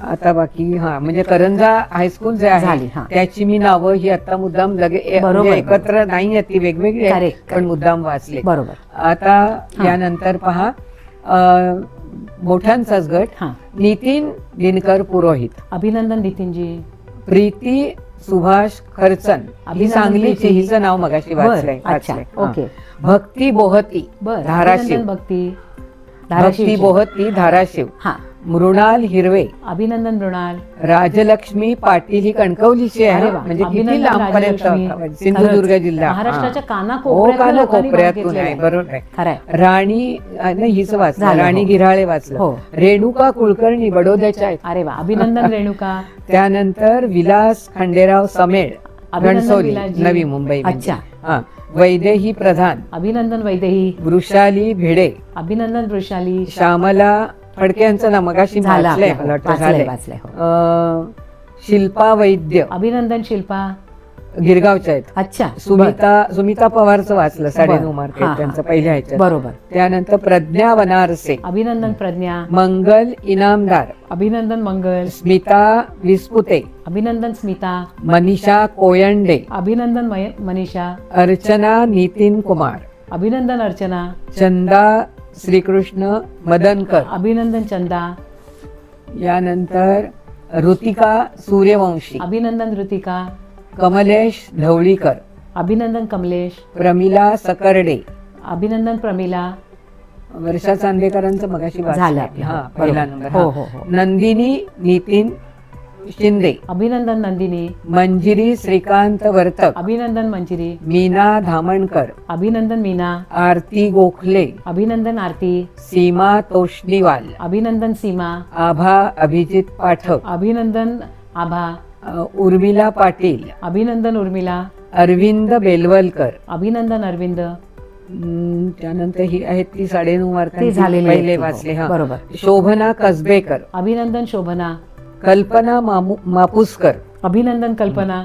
आता बाकी म्हणजे करंजा हायस्कूल जे आहे त्याची मी नावं ही आता मुद्दाम एकत्र नाही आहेत, ती वेगवेगळी आहेत, पण मुद्दाम वाचले. बरोबर. आता यानंतर पहा मोठ्यांचाच गट. नितीन दिनकर पुरोहित. अभिनंदन नितीनजी. प्रीती सुभाष खरचन. ही सांगलीची, हिचं नाव मगाशी वाचलंय. ओके. भक्ती बोहती. धाराशिव. भक्ती बोहती धाराशिव. मृणाल हिरवे. अभिनंदन मृणाल. राजलक्ष्मी पाटील. ही कणकवलीची आहे, म्हणजे किती लांबपर्यंत, सिंधुदुर्ग जिल्हा, महाराष्ट्राच्या कानाकोपऱ्यातून आहे. बरोबर आहे. राणी हीच वाचलं. राणी गिऱ्हाळे वाचलं. रेणुका कुलकर्णी बडोद्याच्या आहेत. अरे वा, अभिनंदन रेणुका. त्यानंतर विलास खंडेराव समेळ. घणसोली, नवी मुंबई. अच्छा. वैदेही प्रधान. अभिनंदन वैदेही. वृषाली भिडे. अभिनंदन वृषाली. श्यामला फडके यांचं नाव मगाशी वाचलंय. शिल्पा वैद्य. अभिनंदन शिल्पा. गिरगावच्या आहेत. अच्छा. सुमिता पवारचं वाचलं 9.5 मार्क आहेत त्यांचं पहिल्या ह्याच्यात. बरोबर. त्यानंतर प्रज्ञा वनारसे. अभिनंदन प्रज्ञा. मंगल इनामदार. अभिनंदन मंगल. स्मिता विस्पुते. अभिनंदन स्मिता. मनीषा कोयंडे. अभिनंदन मनीषा. अर्चना नितीन कुमार. अभिनंदन अर्चना. चंदा श्रीकृष्ण मदनकर. अभिनंदन चंदा. यानंतर ऋतिका सूर्यवंशी. अभिनंदन ऋतिका. कमलेश ढवळीकर. अभिनंदन कमलेश. प्रमिला सकर्डे. अभिनंदन प्रमिला. वर्षा चांदेकरांचं मगाशी झालं. हा, पहिला नंबर. हो हो हो. नंदिनी नितीन शिंदे. अभिनंदन नंदिनी. मंजिरी श्रीकांत वर्तक. अभिनंदन मंजिरी. मीना धामणकर. अभिनंदन मीना. आरती गोखले. अभिनंदन आरती. सीमा तोष्णीवाल. अभिनंदन सीमा. आभा अभिजित पाठक. अभिनंदन आभा. उर्मिला पाटील. अभिनंदन उर्मिला. अरविंद बेलवलकर. अभिनंदन अरविंद. त्यानंतर ही आहेत ती 9.5 मार्कांची झालेली पहिले वाचले. हा, बरोबर. शोभना कसबेकर. अभिनंदन शोभना. कल्पना मापुसकर. अभिनंदन कल्पना.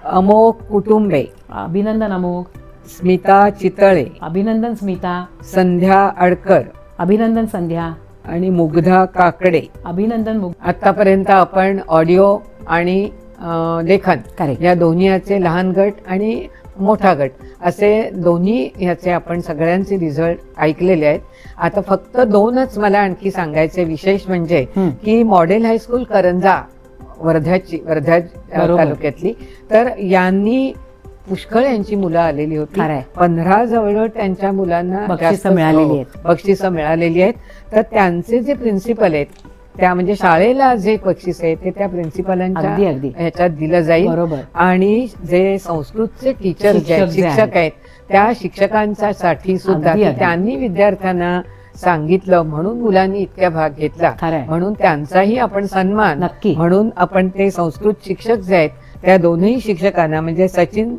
अमोघ कुटुंबे. अभिनंदन अमोघ. स्मिता चितळे. अभिनंदन स्मिता. संध्या अडकर. अभिनंदन संध्या. आणि मुग्धा काकडे. अभिनंदन आतापर्यंत आपण ऑडिओ आणि लेखन या दोन्हीचे लहान गट आणि मोठा गट असे दोन्ही ह्याचे आपण सगळ्यांचे रिझल्ट ऐकलेले आहेत. आता फक्त 2च मला आणखी सांगायचे विशेष म्हणजे की मॉडेल हायस्कूल करंजा वर्धा तालुक्यातली, तर यांनी पुष्कळ यांची मुलं आलेली होती. 15 जवळ त्यांच्या मुलांना बक्षिसं मिळालेली आहेत. तर त्यांचे जे प्रिन्सिपल आहेत त्या म्हणजे शाळेला जे बक्षीस आहे ते त्या प्रिन्सिपलांच्या ह्याच्यात दिलं जाईल. आणि जे संस्कृतचे टीचर शिक्षक आहेत त्या शिक्षकांसाठी सुद्धा त्यांनी विद्यार्थ्यांना सांगितलं म्हणून मुलांनी इतक्या भाग घेतला म्हणून त्यांचाही आपण सन्मान म्हणून आपण ते संस्कृत शिक्षक जे आहेत त्या दोन्ही शिक्षकांना म्हणजे सचिन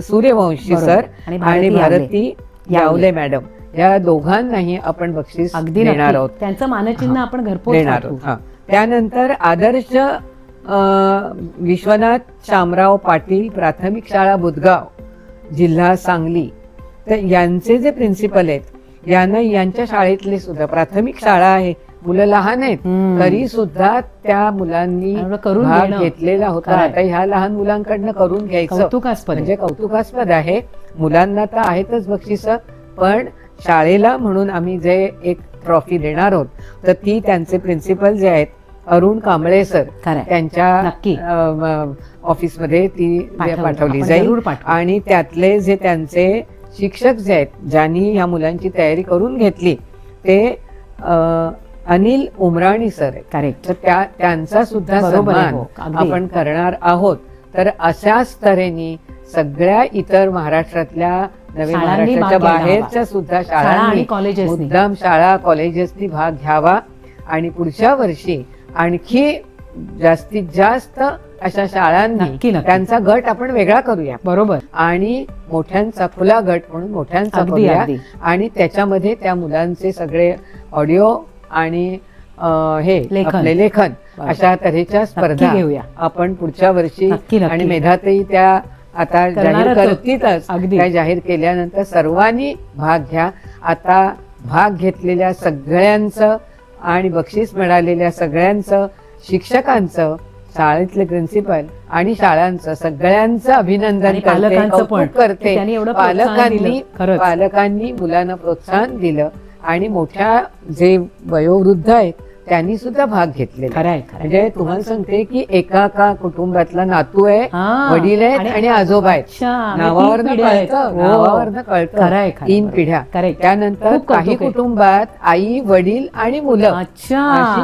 सूर्यवंशी सर आणि भारती यावले मॅडम या दोघांनाही आपण बक्षीस देणार आहोत. त्यांचं मानचिन्ह आपण घरपोच देणार आहोत. त्यानंतर आदर्श विश्वनाथ शामराव पाटील प्राथमिक शाळा बुधगाव जिल्हा सांगली, तर यांचे जे प्रिन्सिपल आहेत यांना यांच्या शाळेतले सुद्धा प्राथमिक शाळा आहे, मुलं लहान आहेत तरी सुद्धा त्या मुलांनी भाग घेतलेला होता. आता ह्या लहान मुलांकडनं करून घ्यायचं म्हणजे कौतुकास्पद आहे. मुलांना तर आहेतच बक्षीस, पण शाळेला म्हणून आम्ही जे एक ट्रॉफी देणार आहोत तर ती त्यांचे प्रिन्सिपल जे आहेत अरुण कांबळे सर त्यांच्या ऑफिसमध्ये ती पाठवली जाईल. आणि त्यातले जे त्यांचे शिक्षक जे आहेत ज्यांनी ह्या मुलांची तयारी करून घेतली ते अनिल उमराणी सर आहेत, तर त्यांचा सुद्धा सन्मान आपण करणार आहोत. तर अशाच तऱ्हेने सगळ्या इतर महाराष्ट्रातल्या नवीन महाराष्ट्राच्या बाहेरच्या सुद्धा शाळांनी मुद्दाम शाळा कॉलेजेसनी भाग घ्यावा आणि पुढच्या वर्षी आणखी जास्तीत जास्त अशा शाळांनी त्यांचा गट आपण वेगळा करूया. बरोबर. आणि मोठ्यांचा खुला गट म्हणून मोठ्यांचा करूया आणि त्याच्यामध्ये त्या मुलांचे सगळे ऑडिओ आणि हे आपले लेखन अशा तऱ्हेच्या स्पर्धा घेऊया आपण पुढच्या वर्षी. आणि मेधाताई त्या आता जाहीर करतीलच, त्या जाहीर केल्यानंतर सर्वांनी भाग घ्या. आता भाग घेतलेल्या सगळ्यांचं आणि बक्षीस मिळालेल्या सगळ्यांचं, शिक्षकांचं, शाळेतले प्रिन्सिपल आणि शाळांचं सगळ्यांचं अभिनंदन करते. पालकांनी मुलांना प्रोत्साहन दिलं आणि मोठ्या जे वयोवृद्ध आहेत त्यांनी सुद्धा भाग घेतलेला. म्हणजे तुम्हाला सांगते की एका कुटुंबातला नातू आहे, वडील आहेत आणि आजोबा आहेत, नावावरनं कळतं 3 पिढ्या. त्यानंतर काही कुटुंबात आई वडील आणि मुलं अशी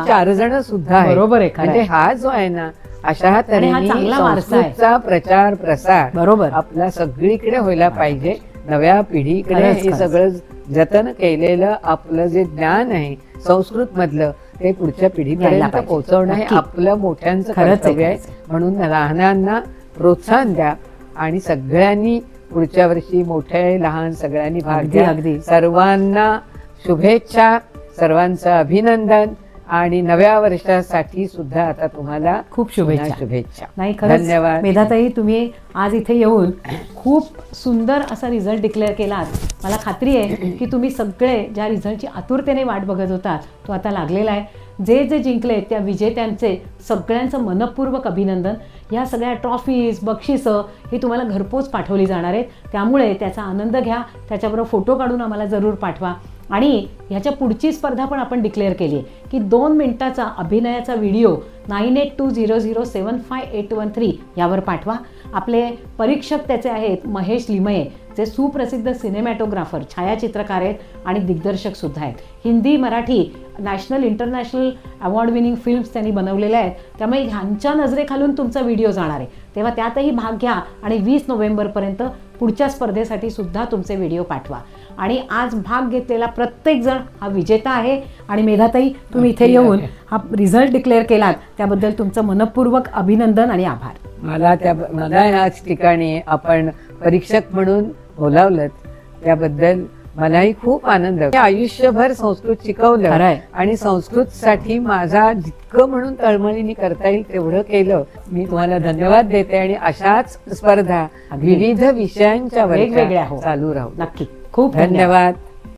4 जण सुद्धा आहेत. म्हणजे हा जो आहे ना अशा तऱ्हेने संस्कृतचा प्रचार प्रसार बरोबर आपला सगळीकडे व्हायला पाहिजे. नव्या पिढीकडे हे सगळं जतन केलेलं आपलं जे ज्ञान आहे संस्कृत मधलं ते पुढच्या पिढीपर्यंत पोहोचवणं हे आपलं मोठ्यांचं कर्तव्य आहे. म्हणून लहानांना प्रोत्साहन द्या आणि सगळ्यांनी पुढच्या वर्षी मोठे लहान सगळ्यांनी भाग घ्या. सर्वांना शुभेच्छा, सर्वांचं अभिनंदन आणि नव्या वर्षासाठी सुद्धा आता तुम्हाला खूप शुभेच्छा. शुभेच्छा. नाही, खरंच धन्यवाद. मेधाताई, तुम्ही आज इथे येऊन खूप सुंदर असा रिझल्ट डिक्लेअर केलात. मला खात्री आहे की तुम्ही सगळे ज्या रिझल्टची आतुरतेने वाट बघत होता तो आता लागलेला आहे. जे जे जिंकले त्या विजेत्यांचे सगळ्यांचं मनपूर्वक अभिनंदन. ह्या सगळ्या ट्रॉफीज, बक्षिसं ही तुम्हाला घरपोच पाठवली जाणार आहेत. त्यामुळे त्याचा आनंद घ्या. त्याच्याबरोबर फोटो काढून आम्हाला जरूर पाठवा. आणि ह्याच्या पुढची स्पर्धा पण आपण डिक्लेअर केली आहे की 2 मिनिटाचा अभिनयाचा व्हिडिओ 9820075813 यावर पाठवा. आपले परीक्षक त्याचे आहेत महेश लिमये, जे सुप्रसिद्ध सिनेमॅटोग्राफर, छायाचित्रकार आहेत आणि दिग्दर्शक सुद्धा आहेत. Hindi, Marathi, national, international award winning films त्यांनी बनवलेल्या आहेत. त्यामुळे ह्यांच्या नजरेखालून तुमचा व्हिडिओ जाणार आहे. तेव्हा त्यातही भाग घ्या आणि 20 नोव्हेंबरपर्यंत पुढच्या स्पर्धेसाठी सुद्धा तुमचे व्हिडिओ पाठवा. आणि आज भाग घेतलेला प्रत्येक जण हा विजेता आहे. आणि मेधाताई, तुम्ही इथे येऊन हा रिझल्ट डिक्लेअर केलात त्याबद्दल तुमचं मनपूर्वक अभिनंदन आणि आभार. मला याच ठिकाणी आपण परीक्षक म्हणून बोलावलं त्याबद्दल मलाही खूप आनंद. आयुष्यभर संस्कृत शिकवलं आणि संस्कृतसाठी माझा जितकं म्हणून तळमळीने करता येईल तेवढं केलं. मी तुम्हाला धन्यवाद देते आणि अशाच स्पर्धा विविध विषयांच्या वेगवेगळ्या चालू राहू. नक्की. खूप धन्यवाद.